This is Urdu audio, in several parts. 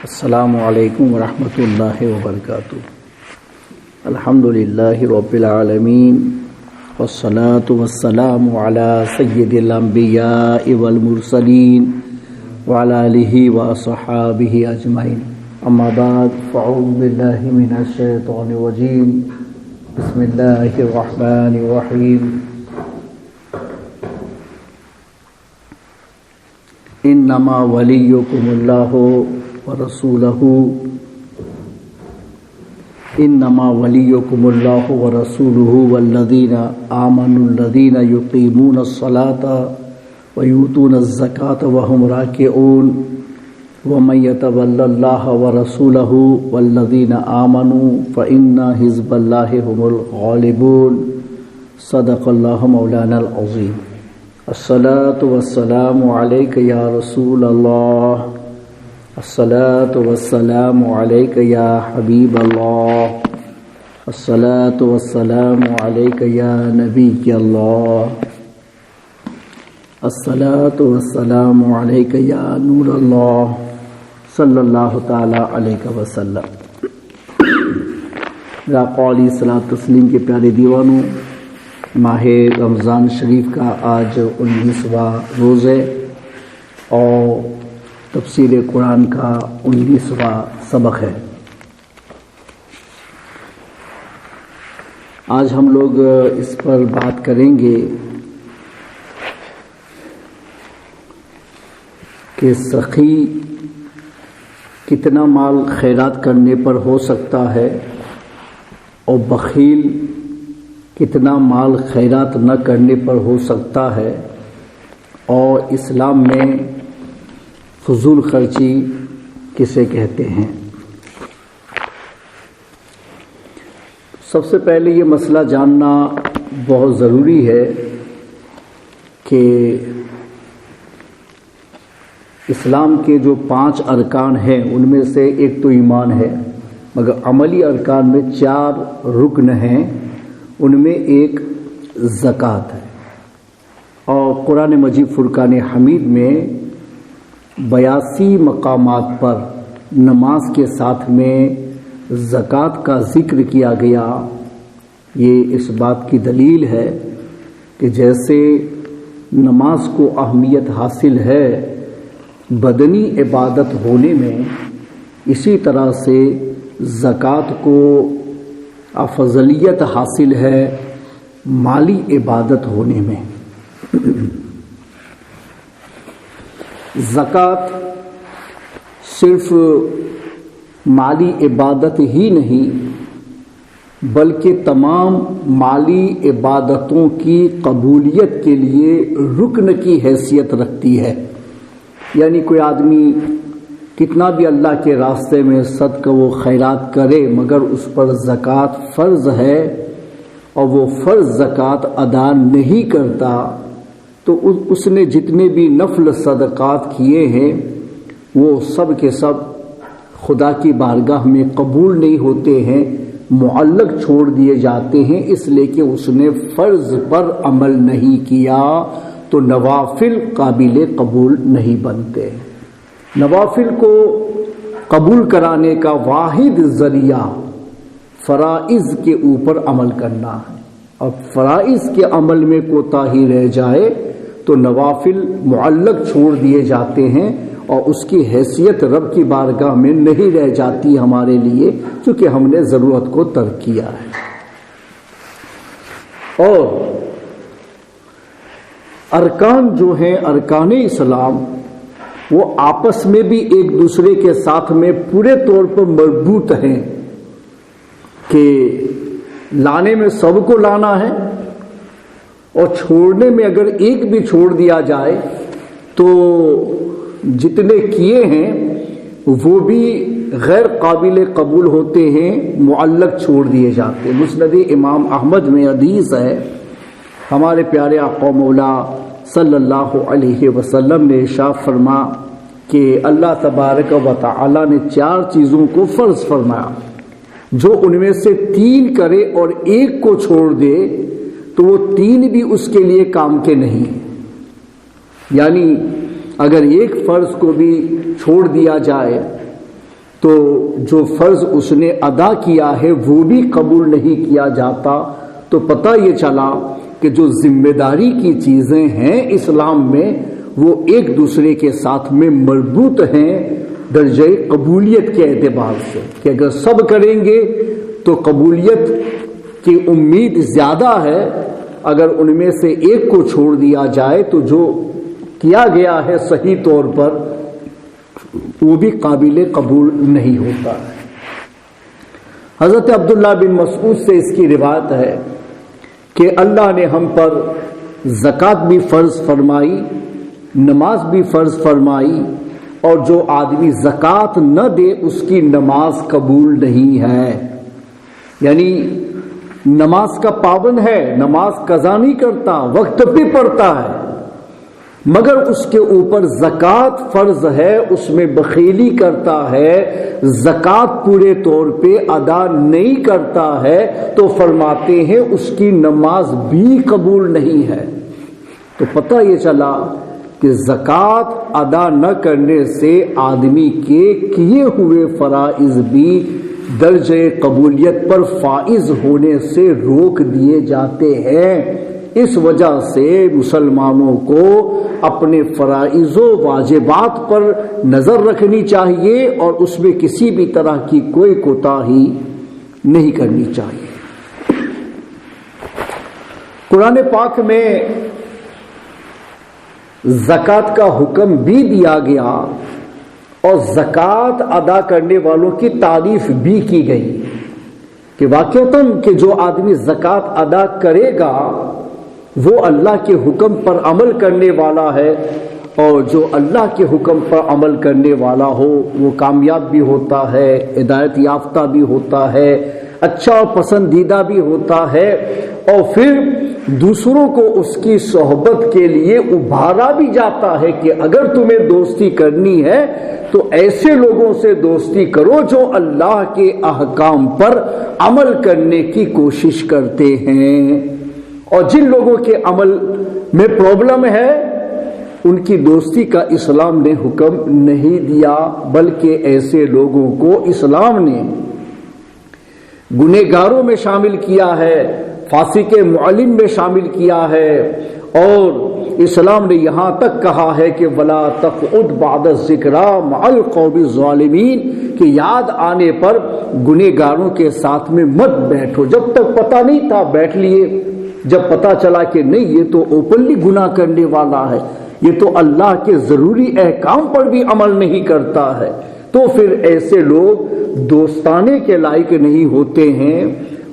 السلام علیکم ورحمۃ اللہ وبرکاتہ۔ الحمدللہ رب العالمین والصلاة والسلام علی سید الانبیاء والمرسلین وعلی آلہ واصحابہ اجمعین، اما بعد فاعوذ باللہ من الشیطان الرجیم، بسم اللہ الرحمن الرحیم۔ انما ولیکم اللہ ورسولہ انما ولیکم اللہ ورسولہ والذین آمنوا الذین یقیمون الصلاة ویؤتون الزکاة وهم راکعون ومن یتول اللہ ورسولہ والذین آمنوا فإن حزب اللہ هم الغالبون۔ صدق اللہ مولانا العظیم۔ الصلاة والسلام علیک یا رسول اللہ، الصلاة والسلام علیک یا حبیب اللہ، الصلاة والسلام علیک یا نبی اللہ، الصلاة والسلام علیک یا نور اللہ، صلی اللہ تعالی علیہ وسلم۔ میرا قولی صلاۃ تسلیم کے پیارے دیوانوں، ماہ رمضان شریف کا آج 19واں روز ہے اور تفسیر قرآن کا 19واں سبق ہے۔ آج ہم لوگ اس پر بات کریں گے کہ سخی کتنا مال خیرات کرنے پر ہو سکتا ہے اور بخیل کتنا مال خیرات نہ کرنے پر ہو سکتا ہے، اور اسلام میں فضول خرچی کسے کہتے ہیں۔ سب سے پہلے یہ مسئلہ جاننا بہت ضروری ہے کہ اسلام کے جو 5 ارکان ہیں ان میں سے ایک تو ایمان ہے، مگر عملی ارکان میں 4 رکن ہیں، ان میں ایک زکوٰۃ ہے، اور قرآن مجید فرقان حمید میں 82 مقامات پر نماز کے ساتھ میں زکوٰۃ کا ذکر کیا گیا۔ یہ اس بات کی دلیل ہے کہ جیسے نماز کو اہمیت حاصل ہے بدنی عبادت ہونے میں، اسی طرح سے زکوٰۃ کو افضلیت حاصل ہے مالی عبادت ہونے میں۔ زکوٰۃ صرف مالی عبادت ہی نہیں بلکہ تمام مالی عبادتوں کی قبولیت کے لیے رکن کی حیثیت رکھتی ہے۔ یعنی کوئی آدمی کتنا بھی اللہ کے راستے میں صدقہ و خیرات کرے، مگر اس پر زکوٰۃ فرض ہے اور وہ فرض زکوٰۃ ادا نہیں کرتا تو اس نے جتنے بھی نفل صدقات کیے ہیں وہ سب کے سب خدا کی بارگاہ میں قبول نہیں ہوتے ہیں، معلق چھوڑ دیے جاتے ہیں، اس لیے کہ اس نے فرض پر عمل نہیں کیا، تو نوافل قابل قبول نہیں بنتے۔ نوافل کو قبول کرانے کا واحد ذریعہ فرائض کے اوپر عمل کرنا ہے، اور فرائض کے عمل میں کوتاہی رہ جائے تو نوافل معلق چھوڑ دیے جاتے ہیں اور اس کی حیثیت رب کی بارگاہ میں نہیں رہ جاتی ہمارے لیے، چونکہ ہم نے ضرورت کو ترک کیا ہے۔ اور ارکان جو ہیں ارکان اسلام، وہ آپس میں بھی ایک دوسرے کے ساتھ میں پورے طور پر مربوط ہیں کہ لانے میں سب کو لانا ہے، اور چھوڑنے میں اگر ایک بھی چھوڑ دیا جائے تو جتنے کیے ہیں وہ بھی غیر قابل قبول ہوتے ہیں، معلق چھوڑ دیے جاتے ہیں۔ مسند امام احمد میں حدیث ہے، ہمارے پیارے آقا مولا صلی اللہ علیہ وسلم نے ارشاد فرما کہ اللہ تبارک و تعالی نے 4 چیزوں کو فرض فرمایا، جو ان میں سے 3 کرے اور ایک کو چھوڑ دے تو وہ 3 بھی اس کے لیے کام کے نہیں ہیں۔ یعنی اگر ایک فرض کو بھی چھوڑ دیا جائے تو جو فرض اس نے ادا کیا ہے وہ بھی قبول نہیں کیا جاتا. تو پتہ یہ چلا کہ جو ذمہ داری کی چیزیں ہیں اسلام میں وہ ایک دوسرے کے ساتھ میں مربوط ہیں درجہ قبولیت کے اعتبار سے، کہ اگر سب کریں گے تو قبولیت کی امید زیادہ ہے. اگر ان میں سے ایک کو چھوڑ دیا جائے تو جو کیا گیا ہے صحیح طور پر وہ بھی قابل قبول نہیں ہوتا. حضرت عبداللہ بن مسعود سے اس کی روایت ہے کہ اللہ نے ہم پر زکوٰۃ بھی فرض فرمائی، نماز بھی فرض فرمائی، اور جو آدمی زکوٰۃ نہ دے اس کی نماز قبول نہیں ہے. یعنی نماز کا پابند ہے، نماز قضا نہیں کرتا، وقت پہ پڑھتا ہے، مگر اس کے اوپر زکوٰۃ فرض ہے، اس میں بخیلی کرتا ہے، زکوٰۃ پورے طور پہ ادا نہیں کرتا ہے، تو فرماتے ہیں اس کی نماز بھی قبول نہیں ہے. تو پتہ یہ چلا کہ زکوٰۃ ادا نہ کرنے سے آدمی کے کیے ہوئے فرائض بھی درجہ قبولیت پر فائز ہونے سے روک دیے جاتے ہیں. اس وجہ سے مسلمانوں کو اپنے فرائض و واجبات پر نظر رکھنی چاہیے اور اس میں کسی بھی طرح کی کوئی کوتاہی نہیں کرنی چاہیے. قرآن پاک میں زکوٰۃ کا حکم بھی دیا گیا اور زکوٰۃ ادا کرنے والوں کی تعریف بھی کی گئی کہ واقعتاً کہ جو آدمی زکوٰۃ ادا کرے گا وہ اللہ کے حکم پر عمل کرنے والا ہے، اور جو اللہ کے حکم پر عمل کرنے والا ہو وہ کامیاب بھی ہوتا ہے، ہدایت یافتہ بھی ہوتا ہے، اچھا اور پسندیدہ بھی ہوتا ہے، اور پھر دوسروں کو اس کی صحبت کے لیے ابھارا بھی جاتا ہے کہ اگر تمہیں دوستی کرنی ہے تو ایسے لوگوں سے دوستی کرو جو اللہ کے احکام پر عمل کرنے کی کوشش کرتے ہیں، اور جن لوگوں کے عمل میں پرابلم ہے ان کی دوستی کا اسلام نے حکم نہیں دیا، بلکہ ایسے لوگوں کو اسلام نے گنہگاروں میں شامل کیا ہے، فاسق معلم میں شامل کیا ہے، اور اسلام نے یہاں تک کہا ہے کہ وَلَا تَقْعُدْ بَعْدَ الذِّكْرَىٰ مَعَ الْقَوْمِ الظَّالِمِينَ، کہ یاد آنے پر گنہگاروں کے ساتھ میں مت بیٹھو. جب تک پتہ نہیں تھا بیٹھ لیے، جب پتہ چلا کہ نہیں یہ تو اوپنلی گناہ کرنے والا ہے، یہ تو اللہ کے ضروری احکام پر بھی عمل نہیں کرتا ہے، تو پھر ایسے لوگ دوستانے کے لائق نہیں ہوتے ہیں.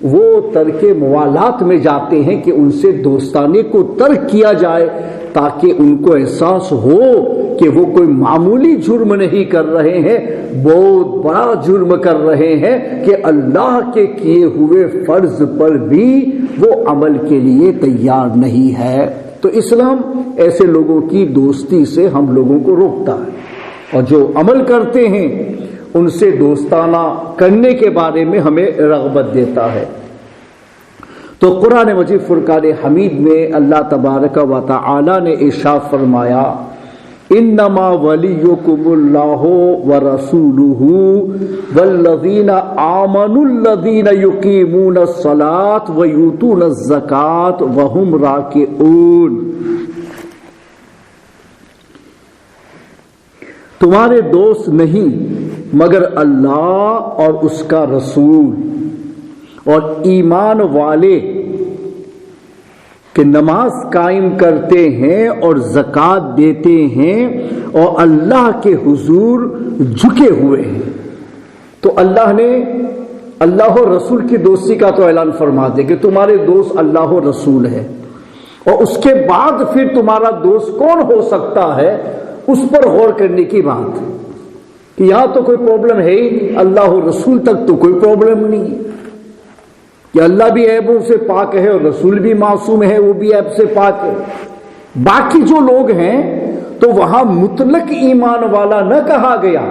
وہ ترک موالات میں جاتے ہیں کہ ان سے دوستانے کو ترک کیا جائے تاکہ ان کو احساس ہو کہ وہ کوئی معمولی جرم نہیں کر رہے ہیں، بہت بڑا جرم کر رہے ہیں کہ اللہ کے کیے ہوئے فرض پر بھی وہ عمل کے لیے تیار نہیں ہے. تو اسلام ایسے لوگوں کی دوستی سے ہم لوگوں کو روکتا ہے، اور جو عمل کرتے ہیں ان سے دوستانہ کرنے کے بارے میں ہمیں رغبت دیتا ہے. تو قرآن مجید فرقان حمید میں اللہ تبارک و تعالی نے ارشاد فرمایا انما ولیکم اللہ ورسولہ والذین آمنوا الذین یقیمون الصلاة ویؤتون الزکاة وہم راکعون. تمہارے دوست نہیں مگر اللہ اور اس کا رسول اور ایمان والے کہ نماز قائم کرتے ہیں اور زکوٰۃ دیتے ہیں اور اللہ کے حضور جھکے ہوئے ہیں. تو اللہ نے اللہ و رسول کی دوستی کا تو اعلان فرما دے کہ تمہارے دوست اللہ و رسول ہے، اور اس کے بعد پھر تمہارا دوست کون ہو سکتا ہے اس پر غور کرنے کی بات کہ یہاں تو کوئی پرابلم ہے ہی نہیں، اللہ و رسول تک تو کوئی پرابلم نہیں ہے کہ اللہ بھی عیبوں سے پاک ہے اور رسول بھی معصوم ہے، وہ بھی عیب سے پاک ہے. باقی جو لوگ ہیں تو وہاں مطلق ایمان والا نہ کہا گیا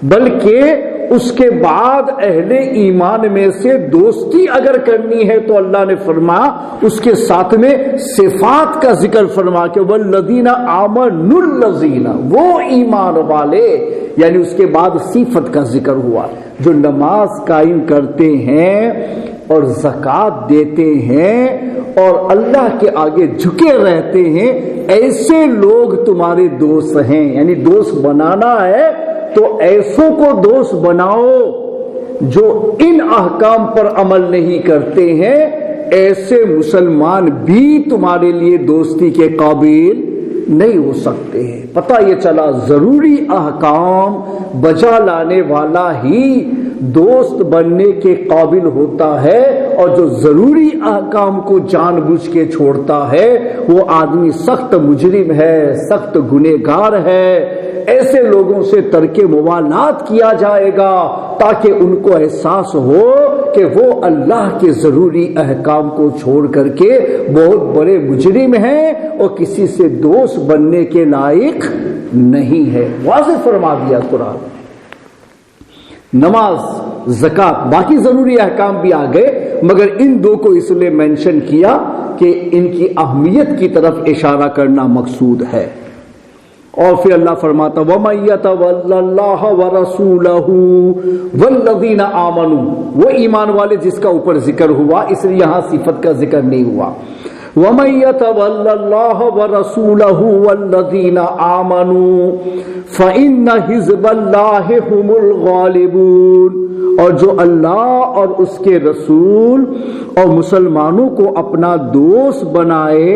بلکہ اس کے بعد اہل ایمان میں سے دوستی اگر کرنی ہے تو اللہ نے فرمایا اس کے ساتھ میں صفات کا ذکر فرما کے والذین آمنوا الذین، وہ ایمان والے، یعنی اس کے بعد صفت کا ذکر ہوا جو نماز قائم کرتے ہیں اور زکوٰۃ دیتے ہیں اور اللہ کے آگے جھکے رہتے ہیں، ایسے لوگ تمہارے دوست ہیں۔ یعنی دوست بنانا ہے تو ایسوں کو دوست بناؤ جو ان احکام پر عمل نہیں کرتے ہیں، ایسے مسلمان بھی تمہارے لیے دوستی کے قابل نہیں ہو سکتے ہیں۔ پتہ یہ چلا ضروری احکام بجا لانے والا ہی دوست بننے کے قابل ہوتا ہے، اور جو ضروری احکام کو جان بوجھ کے چھوڑتا ہے وہ آدمی سخت مجرم ہے، سخت گنہگار ہے۔ ایسے لوگوں سے ترک موالات کیا جائے گا تاکہ ان کو احساس ہو کہ وہ اللہ کے ضروری احکام کو چھوڑ کر کے بہت بڑے مجرم ہیں اور کسی سے دوست بننے کے لائق نہیں ہے۔ واضح فرما دیا قرآن۔ نماز، زکوٰۃ، باقی ضروری احکام بھی آ گئے، مگر ان دو کو اس لیے مینشن کیا کہ ان کی اہمیت کی طرف اشارہ کرنا مقصود ہے۔ اور پھر اللہ فرماتا وَمَن يَتَوَلَّ اللَّهَ وَرَسُولَهُ وَالَّذِينَ آمَنُوا، وہ ایمان والے جس کا اوپر ذکر ہوا، اس لیے یہاں صفت کا ذکر نہیں ہوا۔ وَمَن يَتَوَلَّ اللَّهَ وَرَسُولَهُ وَالَّذِينَ آمَنُوا فَإِنَّ حِزْبَ اللَّهِ هُمُ الْغَالِبُونَ، اور جو اللہ اور اس کے رسول اور مسلمانوں کو اپنا دوست بنائے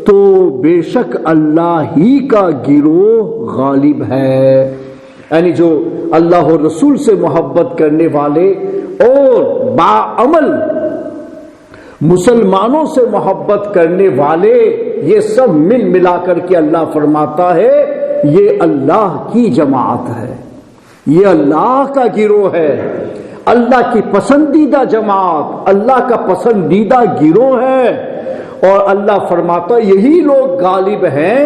تو بے شک اللہ ہی کا گروہ غالب ہے۔ یعنی جو اللہ اور رسول سے محبت کرنے والے اور باعمل مسلمانوں سے محبت کرنے والے، یہ سب مل ملا کر کے اللہ فرماتا ہے یہ اللہ کی جماعت ہے، یہ اللہ کا گروہ ہے، اللہ کی پسندیدہ جماعت، اللہ کا پسندیدہ گروہ ہے۔ اور اللہ فرماتا یہی لوگ غالب ہیں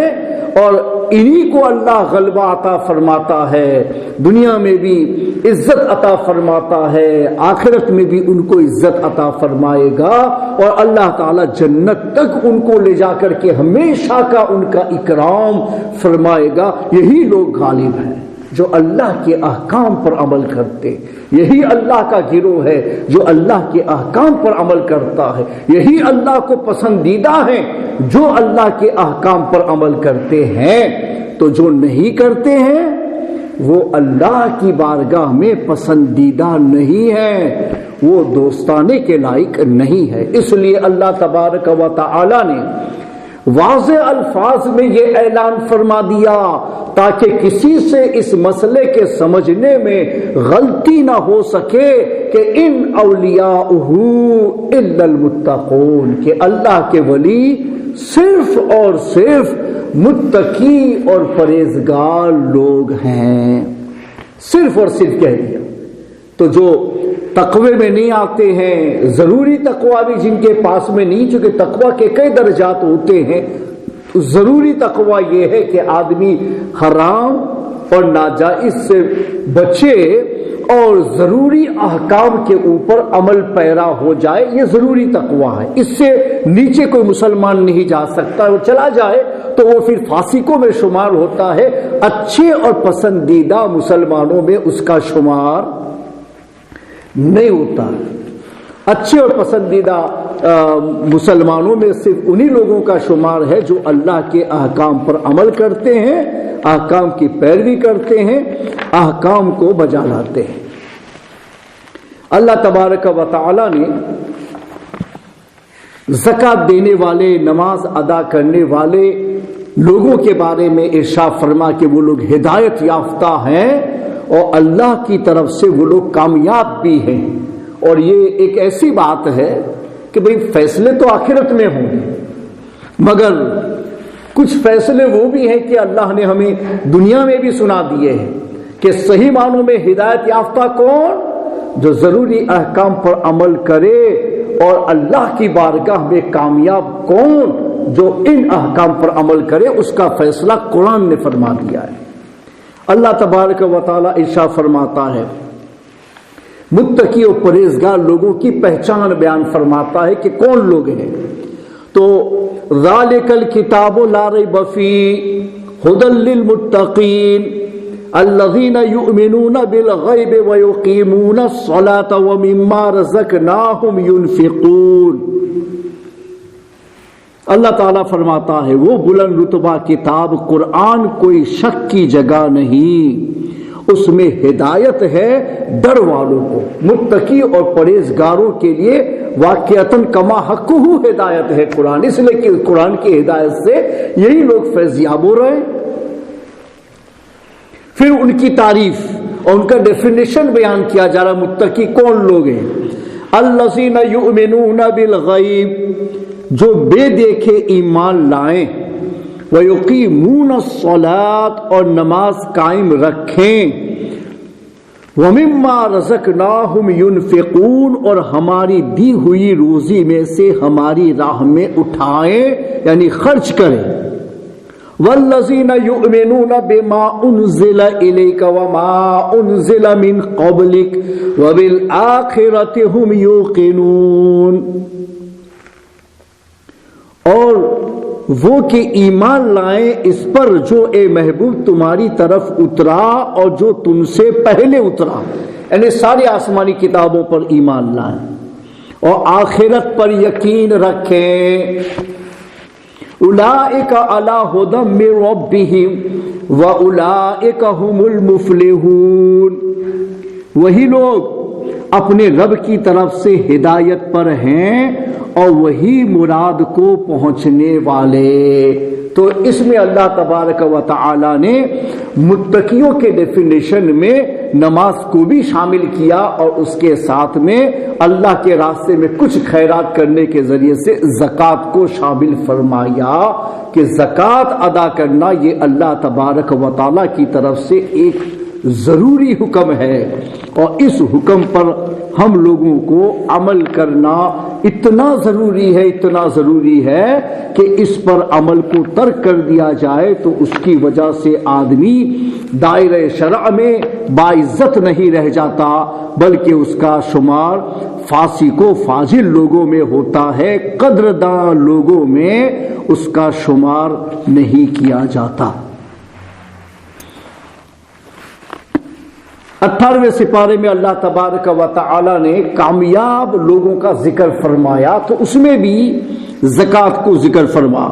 اور انہی کو اللہ غلبہ عطا فرماتا ہے، دنیا میں بھی عزت عطا فرماتا ہے، آخرت میں بھی ان کو عزت عطا فرمائے گا، اور اللہ تعالی جنت تک ان کو لے جا کر کے ہمیشہ کا ان کا اکرام فرمائے گا۔ یہی لوگ غالب ہیں جو اللہ کے احکام پر عمل کرتے، یہی اللہ کا گروہ ہے جو اللہ کے احکام پر عمل کرتا ہے، یہی اللہ کو پسندیدہ ہیں جو اللہ کے احکام پر عمل کرتے ہیں۔ تو جو نہیں کرتے ہیں وہ اللہ کی بارگاہ میں پسندیدہ نہیں ہے، وہ دوستانے کے لائق نہیں ہے۔ اس لیے اللہ تبارک و تعالی نے واضح الفاظ میں یہ اعلان فرما دیا تاکہ کسی سے اس مسئلے کے سمجھنے میں غلطی نہ ہو سکے کہ ان اولیاءہ الا المتقون، کہ اللہ کے ولی صرف اور صرف متقی اور پرہیزگار لوگ ہیں، صرف اور صرف کہہ دیا۔ تو جو تقوی میں نہیں آتے ہیں، ضروری تقوی بھی جن کے پاس میں نہیں، چونکہ تقوی کے کئی درجات ہوتے ہیں، ضروری تقوی یہ ہے کہ آدمی حرام اور ناجائز سے بچے اور ضروری احکام کے اوپر عمل پیرا ہو جائے، یہ ضروری تقوی ہے۔ اس سے نیچے کوئی مسلمان نہیں جا سکتا، وہ چلا جائے تو وہ پھر فاسقوں میں شمار ہوتا ہے، اچھے اور پسندیدہ مسلمانوں میں اس کا شمار نہیں ہوتا۔ اچھے اور پسندیدہ مسلمانوں میں صرف انہی لوگوں کا شمار ہے جو اللہ کے احکام پر عمل کرتے ہیں، احکام کی پیروی کرتے ہیں، احکام کو بجا لاتے ہیں۔ اللہ تبارک و تعالی نے زکوٰۃ دینے والے، نماز ادا کرنے والے لوگوں کے بارے میں ارشاد فرما کہ وہ لوگ ہدایت یافتہ ہیں اور اللہ کی طرف سے وہ لوگ کامیاب بھی ہیں۔ اور یہ ایک ایسی بات ہے کہ بھئی فیصلے تو آخرت میں ہوں گے، مگر کچھ فیصلے وہ بھی ہیں کہ اللہ نے ہمیں دنیا میں بھی سنا دیے ہیں کہ صحیح معنوں میں ہدایت یافتہ کون؟ جو ضروری احکام پر عمل کرے، اور اللہ کی بارگاہ میں کامیاب کون؟ جو ان احکام پر عمل کرے۔ اس کا فیصلہ قرآن نے فرما دیا ہے۔ اللہ تبارک و تعالی ارشاد فرماتا ہے متقی اور پرہیزگار لوگوں کی پہچان بیان فرماتا ہے کہ کون لوگ ہیں. تو ذالک الکتاب لا ریب فیہ ھدی للمتقین الذین یؤمنون بالغیب ویقیمون الصلاۃ ومما رزقناہم ینفقون. اللہ تعالیٰ فرماتا ہے وہ بلند رتبہ کتاب قرآن کوئی شک کی جگہ نہیں، اس میں ہدایت ہے ڈر والوں کو، متقی اور پرہیزگاروں کے لیے واقعتاً کما حق ہدایت ہے قرآن، اس لیے کہ قرآن کی ہدایت سے یہی لوگ فیضیاب ہو رہے ہیں. پھر ان کی تعریف اور ان کا ڈیفینیشن بیان کیا جا رہا. متقی کون لوگ ہیں؟ الذین یؤمنون بالغیب، جو بے دیکھے ایمان لائیں، وَيُقِيمُونَ الصَّلَاةَ اور نماز قائم رکھیں، وَمِمَّا رَزَقْنَاهُمْ يُنْفِقُونَ اور ہماری دی ہوئی روزی میں سے ہماری راہ میں اٹھائیں یعنی خرچ کریں. وَالَّذِينَ يُؤْمِنُونَ بِمَا أُنزِلَ إِلَيْكَ وَمَا أُنزِلَ مِن قَبْلِكَ وَبِالْآخِرَةِ هُمْ يُوقِنُونَ. اور وہ کہ ایمان لائیں اس پر جو اے محبوب تمہاری طرف اترا اور جو تم سے پہلے اترا، یعنی ساری آسمانی کتابوں پر ایمان لائیں اور آخرت پر یقین رکھیں. اولئک علی ھدی من ربہم واولئک ھم المفلحون. وہی لوگ اپنے رب کی طرف سے ہدایت پر ہیں اور وہی مراد کو پہنچنے والے. تو اس میں اللہ تبارک و تعالی نے متقیوں کے ڈیفینیشن میں نماز کو بھی شامل کیا اور اس کے ساتھ میں اللہ کے راستے میں کچھ خیرات کرنے کے ذریعے سے زکوٰۃ کو شامل فرمایا کہ زکوٰۃ ادا کرنا یہ اللہ تبارک و تعالی کی طرف سے ایک ضروری حکم ہے اور اس حکم پر ہم لوگوں کو عمل کرنا اتنا ضروری ہے کہ اس پر عمل کو ترک کر دیا جائے تو اس کی وجہ سے آدمی دائرہ شرع میں باعزت نہیں رہ جاتا بلکہ اس کا شمار فاسق و فاضل لوگوں میں ہوتا ہے، قدرداں لوگوں میں اس کا شمار نہیں کیا جاتا. 18ویں سپارے میں اللہ تبارک و تعالی نے کامیاب لوگوں کا ذکر فرمایا تو اس میں بھی زکوٰۃ کو ذکر فرما.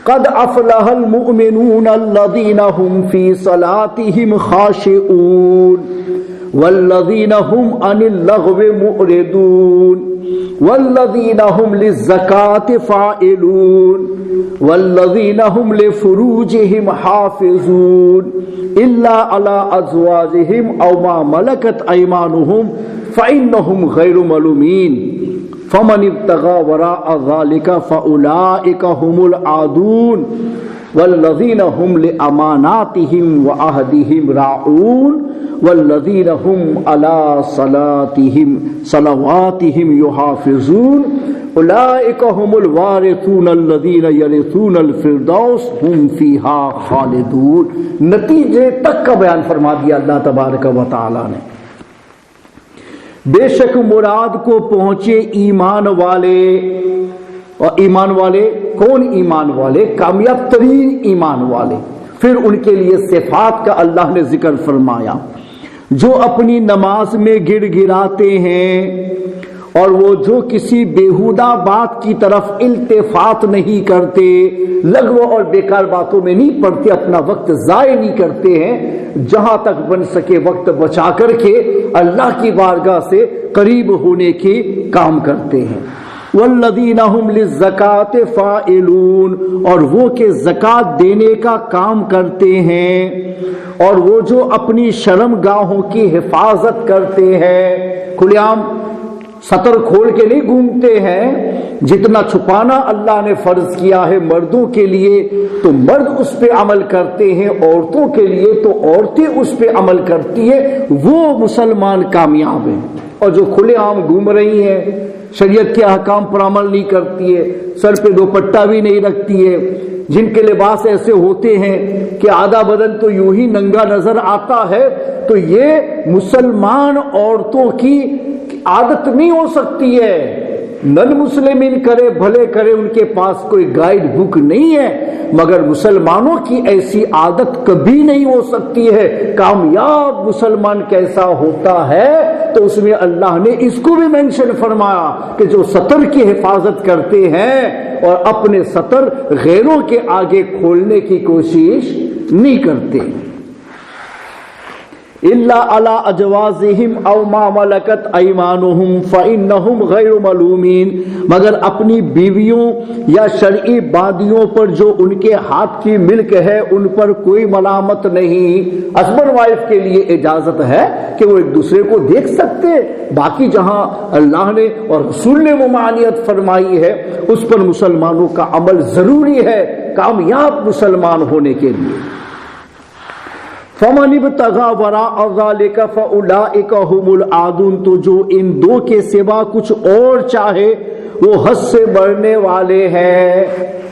قد افلح المؤمنون الذین هم فی صلاتهم خاشعون والذین هم عن اللغو معرضون والذین هم للزکاة فاعلون والذین هم لفروجهم حافظون الا على ازواجهم او ما ملكت ايمانهم فانهم غير ملومين فمن ابتغى وراء ذلك فاولئك هم العادون والذین هم لاماناتهم وعهدهم راعون والذین هم على صلواتهم يحافظون اولئک هم الوارثون الذین یرثون الفردوس هم فیہا خالدون. نتیجے تک کا بیان فرما دیا اللہ تبارک و تعالی نے. بے شک مراد کو پہنچے ایمان والے. اور ایمان والے کون؟ ایمان والے کامیاب ترین ایمان والے. پھر ان کے لیے صفات کا اللہ نے ذکر فرمایا، جو اپنی نماز میں گڑ گڑاتے ہیں اور وہ جو کسی بیہودہ بات کی طرف التفات نہیں کرتے، لغو اور بیکار باتوں میں نہیں پڑتے، اپنا وقت ضائع نہیں کرتے ہیں، جہاں تک بن سکے وقت بچا کر کے اللہ کی بارگاہ سے قریب ہونے کی کام کرتے ہیں. والذین هم للزکاة فاعلون اور وہ کہ زکوٰۃ دینے کا کام کرتے ہیں اور وہ جو اپنی شرم گاہوں کی حفاظت کرتے ہیں، کھلے عام سطر کھول کے نہیں گھومتے ہیں. جتنا چھپانا اللہ نے فرض کیا ہے مردوں کے لیے تو مرد اس پہ عمل کرتے ہیں، عورتوں کے لیے تو عورتیں اس پہ عمل کرتی ہیں، وہ مسلمان کامیاب ہیں. اور جو کھلے عام گھوم رہی ہیں، شریعت کے احکام پر عمل نہیں کرتی ہے، سر پہ دوپٹہ بھی نہیں رکھتی ہے، جن کے لباس ایسے ہوتے ہیں کہ آدھا بدن تو یوں ہی ننگا نظر آتا ہے، تو یہ مسلمان عورتوں کی عادت نہیں ہو سکتی ہے۔ نن مسلمین کرے بھلے کرے، ان کے پاس کوئی گائیڈ بک نہیں ہے، مگر مسلمانوں کی ایسی عادت کبھی نہیں ہو سکتی ہے۔ کامیاب مسلمان کیسا ہوتا ہے تو اس میں اللہ نے اس کو بھی مینشن فرمایا کہ جو سطر کی حفاظت کرتے ہیں اور اپنے سطر غیروں کے آگے کھولنے کی کوشش نہیں کرتے۔ الا علی ازواجہم او ما ملکت ایمانہم فانہم غیر ملومین، مگر اپنی بیویوں یا شرعی بادیوں پر جو ان کے ہاتھ کی ملک ہے ان پر کوئی ملامت نہیں۔ ہسبینڈ وائف کے لیے اجازت ہے کہ وہ ایک دوسرے کو دیکھ سکتے، باقی جہاں اللہ نے اور رسول نے ممانعت فرمائی ہے اس پر مسلمانوں کا عمل ضروری ہے کامیاب مسلمان ہونے کے لیے۔ فَمَنِ ابْتَغَىٰ وَرَاءَ ذَٰلِكَ فَأُولَٰئِكَ هُمُ الْعَادُونَ، تو جو ان دو کے سوا کچھ اور چاہے وہ حد سے بڑھنے والے ہیں،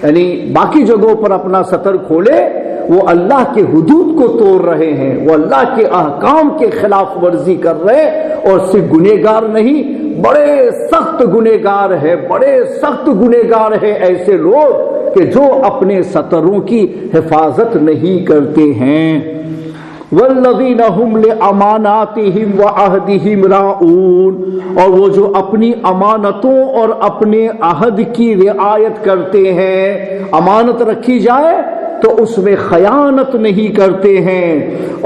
یعنی باقی جگہوں پر اپنا سطر کھولے، وہ اللہ کے حدود کو توڑ رہے ہیں، وہ اللہ کے احکام کے خلاف ورزی کر رہے ہیں، اور صرف گنہگار نہیں، بڑے سخت گنہگار ہے، بڑے سخت گنہگار ہے ایسے لوگ کہ جو اپنے سطروں کی حفاظت نہیں کرتے ہیں۔ والذین هم لاماناتہم وعہدہم راعون، اور وہ جو اپنی امانتوں اور اپنے عہد کی رعایت کرتے ہیں، امانت رکھی جائے تو اس میں خیانت نہیں کرتے ہیں،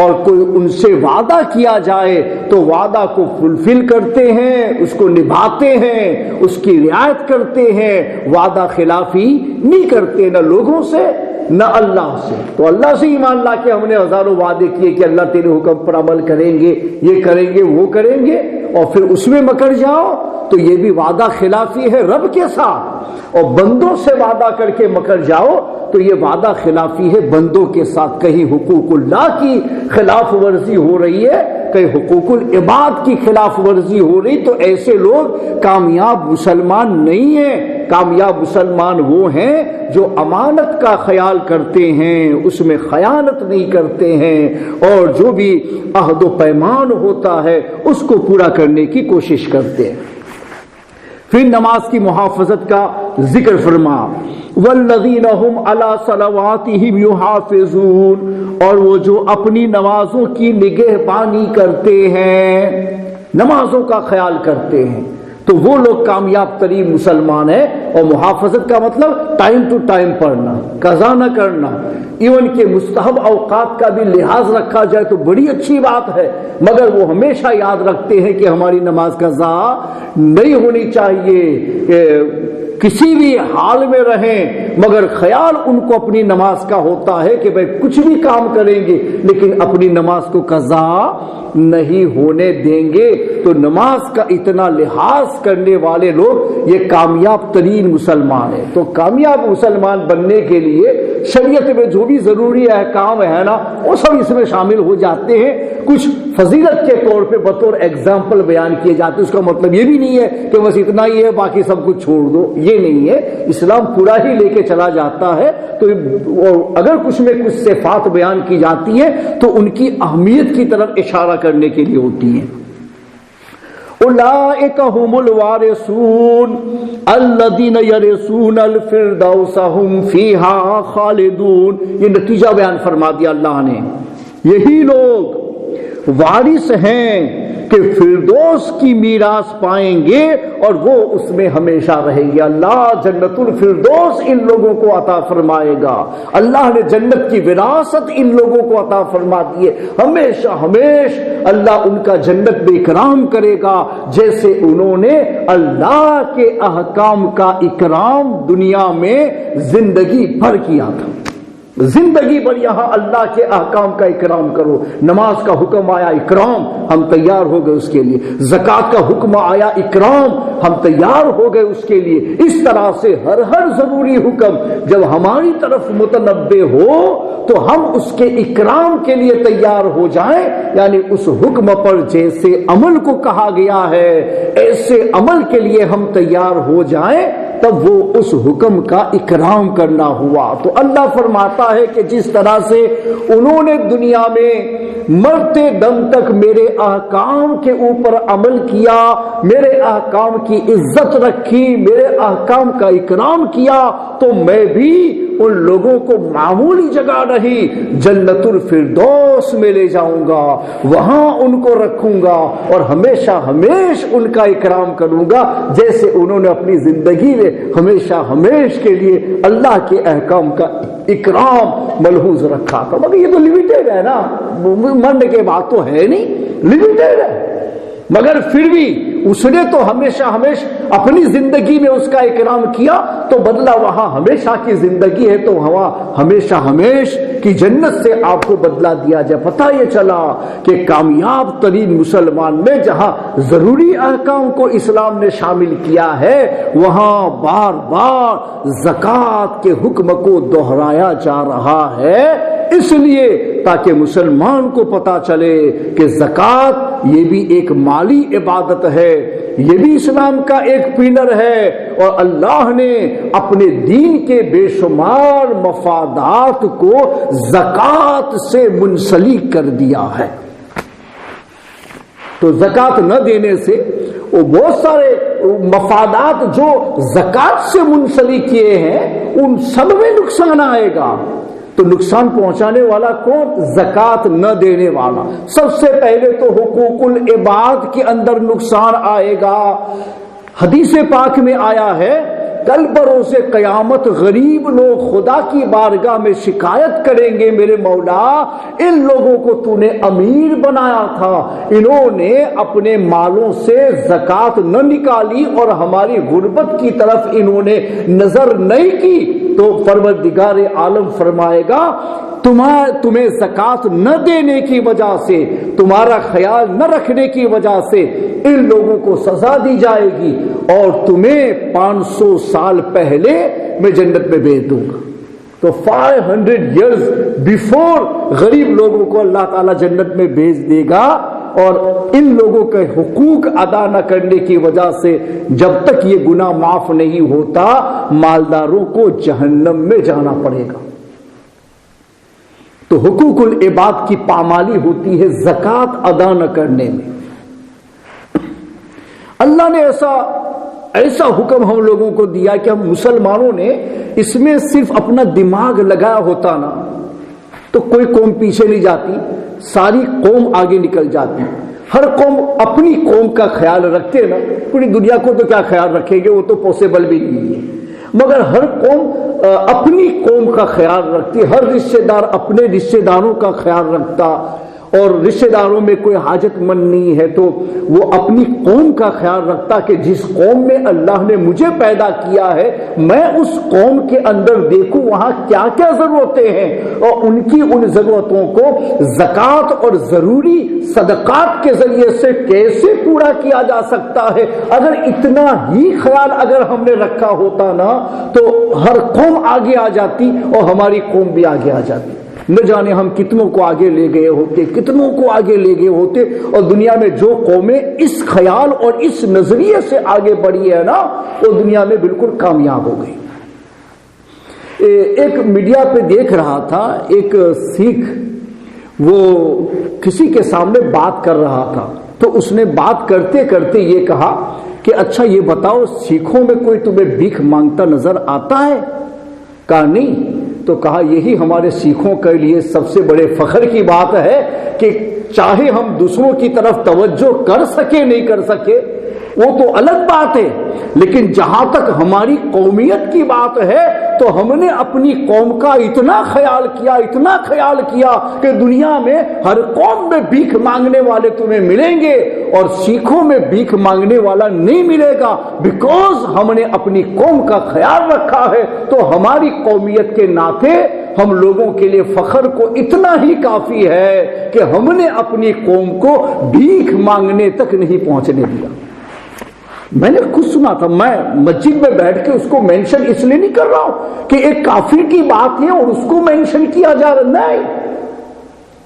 اور کوئی ان سے وعدہ کیا جائے تو وعدہ کو فلفل کرتے ہیں، اس کو نبھاتے ہیں، اس کی رعایت کرتے ہیں، وعدہ خلافی نہیں کرتے، نہ لوگوں سے نہ اللہ سے۔ تو اللہ سے ایمان لا کے ہم نے ہزاروں وعدے کیے کہ اللہ تیرے حکم پر عمل کریں گے، یہ کریں گے، وہ کریں گے، اور پھر اس میں مکر جاؤ تو یہ بھی وعدہ خلافی ہے رب کے ساتھ، اور بندوں سے وعدہ کر کے مکر جاؤ تو یہ وعدہ خلافی ہے بندوں کے ساتھ۔ کہیں حقوق اللہ کی خلاف ورزی ہو رہی ہے، کہیں حقوق العباد کی خلاف ورزی ہو رہی، تو ایسے لوگ کامیاب مسلمان نہیں ہیں۔ کامیاب مسلمان وہ ہیں جو امانت کا خیال کرتے ہیں، اس میں خیانت نہیں کرتے ہیں، اور جو بھی عہد و پیمان ہوتا ہے اس کو پورا کرنے کی کوشش کرتے ہیں۔ پھر نماز کی محافظت کا ذکر فرما، والذین هم علی صلواتہم یحافظون، اور وہ جو اپنی نمازوں کی نگہبانی کرتے ہیں، نمازوں کا خیال کرتے ہیں، تو وہ لوگ کامیاب ترین مسلمان ہیں۔ اور محافظت کا مطلب ٹائم ٹو ٹائم پڑھنا، قضا نہ کرنا، ایون کہ مستحب اوقات کا بھی لحاظ رکھا جائے تو بڑی اچھی بات ہے، مگر وہ ہمیشہ یاد رکھتے ہیں کہ ہماری نماز قضا نہیں ہونی چاہیے، کسی بھی حال میں رہیں، مگر خیال ان کو اپنی نماز کا ہوتا ہے کہ بھئی کچھ بھی کام کریں گے لیکن اپنی نماز کو قضا نہیں ہونے دیں گے۔ تو نماز کا اتنا لحاظ کرنے والے لوگ یہ کامیاب ترین مسلمان ہیں۔ تو کامیاب مسلمان بننے کے لیے شریعت میں جو بھی ضروری احکام ہے نا وہ سب اس میں شامل ہو جاتے ہیں۔ کچھ فضیلت کے طور پہ بطور ایگزامپل بیان کیے جاتے ہیں، اس کا مطلب یہ بھی نہیں ہے کہ بس اتنا ہی ہے باقی سب کچھ چھوڑ دو، یہ نہیں ہے۔ اسلام پورا ہی لے کے چلا جاتا ہے، تو اگر کچھ میں کچھ صفات بیان کی جاتی ہیں تو ان کی اہمیت کی طرف اشارہ کرنے کے لیے ہوتی ہیں۔ اولئک هم الوارثون الذین یرثون الفردوس هم فیہا خالدون، یہ نتیجہ بیان فرما دیا اللہ نے، یہی لوگ وارث ہیں کہ فردوس کی میراث پائیں گے اور وہ اس میں ہمیشہ رہیں گے۔ اللہ جنت الفردوس ان لوگوں کو عطا فرمائے گا، اللہ نے جنت کی وراثت ان لوگوں کو عطا فرما دی ہے، ہمیشہ ہمیشہ اللہ ان کا جنت میں اکرام کرے گا، جیسے انہوں نے اللہ کے احکام کا اکرام دنیا میں زندگی بھر کیا تھا۔ زندگی بھر یہاں اللہ کے احکام کا اکرام کرو، نماز کا حکم آیا اکرام، ہم تیار ہو گئے اس کے لیے، زکوٰۃ کا حکم آیا اکرام، ہم تیار ہو گئے اس کے لیے۔ اس طرح سے ہر ضروری حکم جب ہماری طرف متنبع ہو تو ہم اس کے اکرام کے لیے تیار ہو جائیں، یعنی اس حکم پر جیسے عمل کو کہا گیا ہے ایسے عمل کے لیے ہم تیار ہو جائیں، تب وہ اس حکم کا اکرام کرنا ہوا۔ تو اللہ فرماتا ہے کہ جس طرح سے انہوں نے دنیا میں مرتے دم تک میرے احکام کے اوپر عمل کیا، میرے احکام کی عزت رکھی، میرے احکام کا اکرام کیا، تو میں بھی ان لوگوں کو معمولی جگہ نہیں جنت الفردوس میں لے جاؤں گا، وہاں ان کو رکھوں گا اور ہمیشہ ہمیش ان کا اکرام کروں گا، جیسے انہوں نے اپنی زندگی میں ہمیشہ ہمیش کے لیے اللہ کے احکام کا اکرام ملحوظ رکھا تھا۔ مگر یہ تو لیمیٹڈ ہے نا، مرنے کے بعد تو ہے نہیں، لیمیٹڈ ہے، مگر پھر بھی اس نے تو ہمیشہ ہمیش اپنی زندگی میں اس کا اکرام کیا، تو بدلہ وہاں ہمیشہ کی زندگی ہے، تو وہاں ہمیشہ ہمیش کی جنت سے آپ کو بدلہ دیا جائے۔ پتہ یہ چلا کہ کامیاب ترین مسلمان میں جہاں ضروری احکام کو اسلام نے شامل کیا ہے، وہاں بار بار زکوٰۃ کے حکم کو دہرایا جا رہا ہے، اس لیے تاکہ مسلمان کو پتا چلے کہ زکوٰۃ یہ بھی ایک مالی عبادت ہے، یہ بھی اسلام کا ایک پلر ہے، اور اللہ نے اپنے دین کے بے شمار مفادات کو زکوٰۃ سے منسلک کر دیا ہے۔ تو زکوٰۃ نہ دینے سے وہ بہت سارے مفادات جو زکوٰۃ سے منسلک کیے ہیں ان سب میں نقصان آئے گا۔ تو نقصان پہنچانے والا کون؟ زکوٰۃ نہ دینے والا۔ سب سے پہلے تو حقوق العباد کے اندر نقصان آئے گا۔ حدیث پاک میں آیا ہے کل بروز قیامت غریب لوگ خدا کی بارگاہ میں شکایت کریں گے، میرے مولا ان لوگوں کو تو نے امیر بنایا تھا، انہوں نے اپنے مالوں سے زکوٰۃ نہ نکالی اور ہماری غربت کی طرف انہوں نے نظر نہیں کی۔ تو پروردگار عالم فرمائے گا تمہیں زکوٰۃ نہ دینے کی وجہ سے، تمہارا خیال نہ رکھنے کی وجہ سے ان لوگوں کو سزا دی جائے گی، اور تمہیں 500 سال پہلے میں جنت میں بھیج دوں گا۔ تو 500 ایئرز بیفور غریب لوگوں کو اللہ تعالیٰ جنت میں بھیج دے گا، اور ان لوگوں کے حقوق ادا نہ کرنے کی وجہ سے جب تک یہ گناہ معاف نہیں ہوتا مالداروں کو جہنم میں جانا پڑے گا۔ تو حقوق العباد کی پامالی ہوتی ہے زکوٰۃ ادا نہ کرنے میں۔ اللہ نے ایسا حکم ہم لوگوں کو دیا کہ ہم مسلمانوں نے اس میں صرف اپنا دماغ لگایا ہوتا نا تو کوئی قوم پیچھے نہیں جاتی، ساری قوم آگے نکل جاتی۔ ہر قوم اپنی قوم کا خیال رکھتے نا، پوری دنیا کو تو کیا خیال رکھیں گے، وہ تو پاسبل بھی نہیں ہے، مگر ہر قوم اپنی قوم کا خیال رکھتی، ہر رشتہ دار اپنے رشتہ داروں کا خیال رکھتا، اور رشتہ داروں میں کوئی حاجت مند نہیں ہے تو وہ اپنی قوم کا خیال رکھتا کہ جس قوم میں اللہ نے مجھے پیدا کیا ہے میں اس قوم کے اندر دیکھوں وہاں کیا کیا ضرورتیں ہیں، اور ان کی ان ضرورتوں کو زکوٰۃ اور ضروری صدقات کے ذریعے سے کیسے پورا کیا جا سکتا ہے۔ اگر اتنا ہی خیال اگر ہم نے رکھا ہوتا نا تو ہر قوم آگے آ جاتی اور ہماری قوم بھی آگے آ جاتی، نہ جانے ہم کتنوں کو آگے لے گئے ہوتے، کتنوں کو آگے لے گئے ہوتے، اور دنیا میں جو قومیں اس خیال اور اس نظریے سے آگے بڑھی ہے نا وہ دنیا میں بالکل کامیاب ہو گئی۔ ایک میڈیا پہ دیکھ رہا تھا، ایک سکھ وہ کسی کے سامنے بات کر رہا تھا، تو اس نے بات کرتے کرتے یہ کہا کہ اچھا یہ بتاؤ سکھوں میں کوئی تمہیں بھیک مانگتا نظر آتا ہے؟ کہا نہیں۔ تو کہا یہی ہمارے سکھوں کے لیے سب سے بڑے فخر کی بات ہے کہ چاہے ہم دوسروں کی طرف توجہ کر سکے نہیں کر سکے وہ تو الگ بات ہے، لیکن جہاں تک ہماری قومیت کی بات ہے تو ہم نے اپنی قوم کا اتنا خیال کیا کہ دنیا میں ہر قوم میں بھیک مانگنے والے تمہیں ملیں گے اور سکھوں میں بھیک مانگنے والا نہیں ملے گا، بیکاز ہم نے اپنی قوم کا خیال رکھا ہے۔ تو ہماری قومیت کے ناطے ہم لوگوں کے لیے فخر کو اتنا ہی کافی ہے کہ ہم نے اپنی قوم کو بھیک مانگنے تک نہیں پہنچنے دیا۔ میں نے خود سنا تھا، میں مسجد میں بیٹھ کے اس کو مینشن اس لیے نہیں کر رہا ہوں کہ ایک کافر کی بات ہے اور اس کو مینشن کیا جا رہا، نہیں،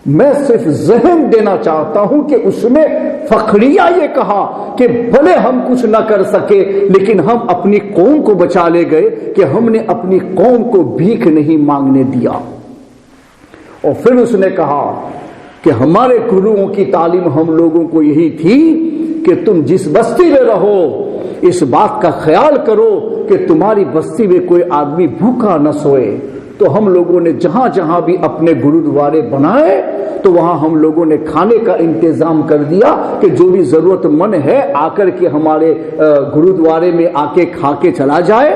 میں صرف ذہن دینا چاہتا ہوں کہ اس نے فخریہ یہ کہا کہ بھلے ہم کچھ نہ کر سکے لیکن ہم اپنی قوم کو بچا لے گئے کہ ہم نے اپنی قوم کو بھیک نہیں مانگنے دیا۔ اور پھر اس نے کہا کہ ہمارے گروؤں کی تعلیم ہم لوگوں کو یہی تھی کہ تم جس بستی میں رہو اس بات کا خیال کرو کہ تمہاری بستی میں کوئی آدمی بھوکا نہ سوئے۔ تو ہم لوگوں نے جہاں جہاں بھی اپنے گرودوارے بنائے تو وہاں ہم لوگوں نے کھانے کا انتظام کر دیا کہ جو بھی ضرورت مند ہے آ کر کے ہمارے گرودوارے میں آ کے کھا کے چلا جائے۔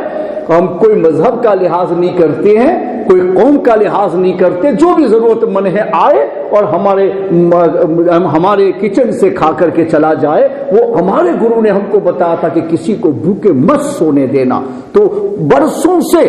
ہم کوئی مذہب کا لحاظ نہیں کرتے ہیں، کوئی قوم کا لحاظ نہیں کرتے، جو بھی ضرورت مند ہے آئے اور ہمارے کچن سے کھا کر کے چلا جائے۔ وہ ہمارے گرو نے ہم کو بتایا تھا کہ کسی کو بھوکے مت سونے دینا۔ تو برسوں سے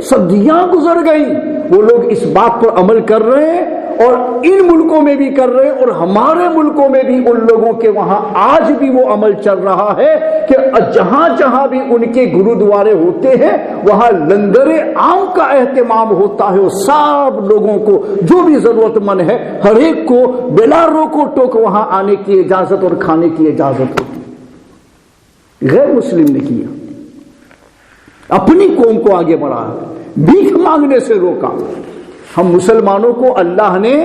صدیاں گزر گئی، وہ لوگ اس بات پر عمل کر رہے ہیں اور ان ملکوں میں بھی کر رہے ہیں، اور ہمارے ملکوں میں بھی ان لوگوں کے وہاں آج بھی وہ عمل چل رہا ہے کہ جہاں جہاں بھی ان کے گرودوارے ہوتے ہیں وہاں لنگر عام کا اہتمام ہوتا ہے، اور سب لوگوں کو جو بھی ضرورت مند ہے ہر ایک کو بلا روکو ٹوک وہاں آنے کی اجازت اور کھانے کی اجازت ہوتی۔ غیر مسلم نے کیا، اپنی قوم کو آگے بڑھایا، بھیک مانگنے سے روکا۔ ہم مسلمانوں کو اللہ نے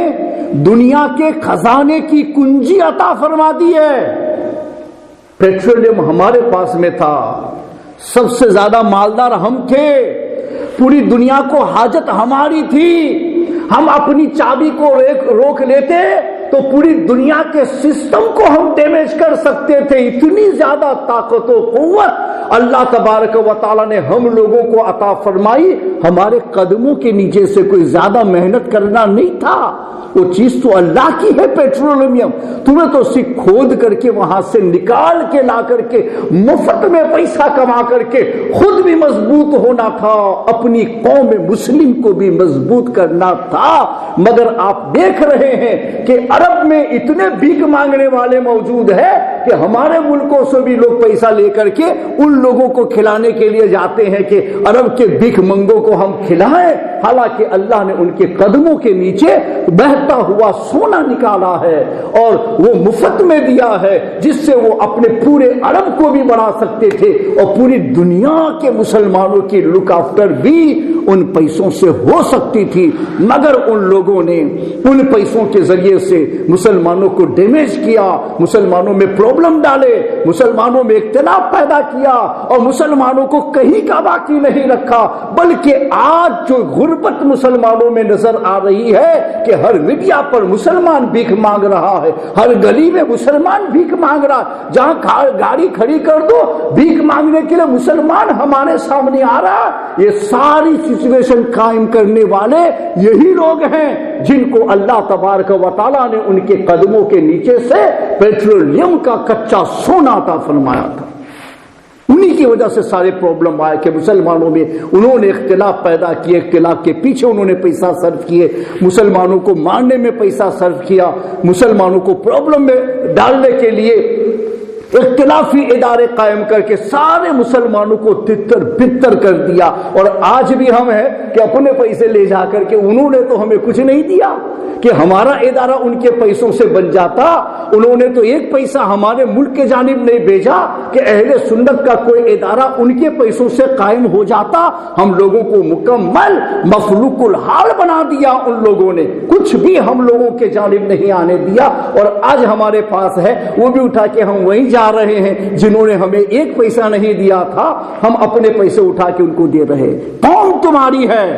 دنیا کے خزانے کی کنجی عطا فرما دی ہے۔ پیٹرولیم ہمارے پاس میں تھا، سب سے زیادہ مالدار ہم تھے، پوری دنیا کو حاجت ہماری تھی۔ ہم اپنی چابی کو روک لیتے تو پوری دنیا کے سسٹم کو ہم ڈیمیج کر سکتے تھے۔ اتنی زیادہ طاقت و قوت اللہ تبارک و تعالیٰ نے ہم لوگوں کو عطا فرمائی۔ ہمارے قدموں کے نیچے سے کوئی زیادہ محنت کرنا نہیں تھا، وہ چیز تو اللہ کی ہے پیٹرولیم، تمہیں تو صرف کھود کر کے وہاں سے نکال کے لا کر کے مفت میں پیسہ کما کر کے خود بھی مضبوط ہونا تھا، اپنی قوم مسلم کو بھی مضبوط کرنا تھا۔ مگر آپ دیکھ رہے ہیں کہ عرب میں اتنے بھیک مانگنے والے موجود ہیں کہ ہمارے ملکوں سے بھی لوگ پیسہ لے کر کے ان لوگوں کو کھلانے کے لیے جاتے ہیں کہ عرب کے بھیک منگوں کو ہم کھلائیں، حالانکہ اللہ نے ان کے قدموں کے نیچے بہتا ہوا سونا نکالا ہے اور وہ مفت میں دیا ہے، جس سے وہ اپنے پورے عرب کو بھی بڑھا سکتے تھے اور پوری دنیا کے مسلمانوں کی لک آفٹر بھی ان پیسوں سے ہو سکتی تھی۔ مگر ان لوگوں نے ان پیسوں کے ذریعے سے مسلمانوں کو ڈیمیج کیا، مسلمانوں میں پرابلم ڈالے، مسلمانوں میں اختلاف پیدا کیا اور مسلمانوں کو کہیں کا باقی نہیں رکھا۔ بلکہ آج جو غربت مسلمانوں میں نظر آ رہی ہے کہ ہر میڈیا پر مسلمان بھیک مانگ رہا ہے، ہر گلی میں مسلمان بھیک مانگ رہا ہے، جہاں گاڑی کھڑی کر دو بھیک مانگنے کے لیے مسلمان ہمارے سامنے آ رہا ہے۔ یہ ساری سچویشن قائم کرنے والے یہی لوگ ہیں جن کو اللہ تبارک و تعالیٰ نے ان کے قدموں کے نیچے سے پیٹرولیم کا کچا سونا عطا فرمایا تھا۔ انہی کی وجہ سے سارے پرابلم آئے کہ مسلمانوں میں انہوں نے اختلاف پیدا کیے، اختلاف کے پیچھے انہوں نے پیسہ صرف کیے، مسلمانوں کو مارنے میں پیسہ صرف کیا، مسلمانوں کو پرابلم میں ڈالنے کے لیے اختلافی ادارے قائم کر کے سارے مسلمانوں کو تتر بتر کر دیا۔ اور آج بھی ہم ہیں کہ اپنے پیسے لے جا کر کے انہوں نے تو ہمیں کچھ نہیں دیا کہ ہمارا ادارہ ان کے پیسوں سے بن جاتا، انہوں نے تو ایک پیسہ ہمارے ملک کے جانب نہیں بھیجا کہ اہل سنت کا کوئی ادارہ ان کے پیسوں سے قائم ہو جاتا۔ ہم لوگوں کو مکمل مخلوق الحال بنا دیا، ان لوگوں نے کچھ بھی ہم لوگوں کے جانب نہیں آنے دیا، اور آج ہمارے پاس ہے وہ بھی اٹھا کے ہم وہیں جا رہے ہیں جنہوں نے ہمیں ایک پیسہ نہیں دیا تھا، ہم اپنے پیسے اٹھا کے ان کو دے رہے۔ قوم تمہاری ہے،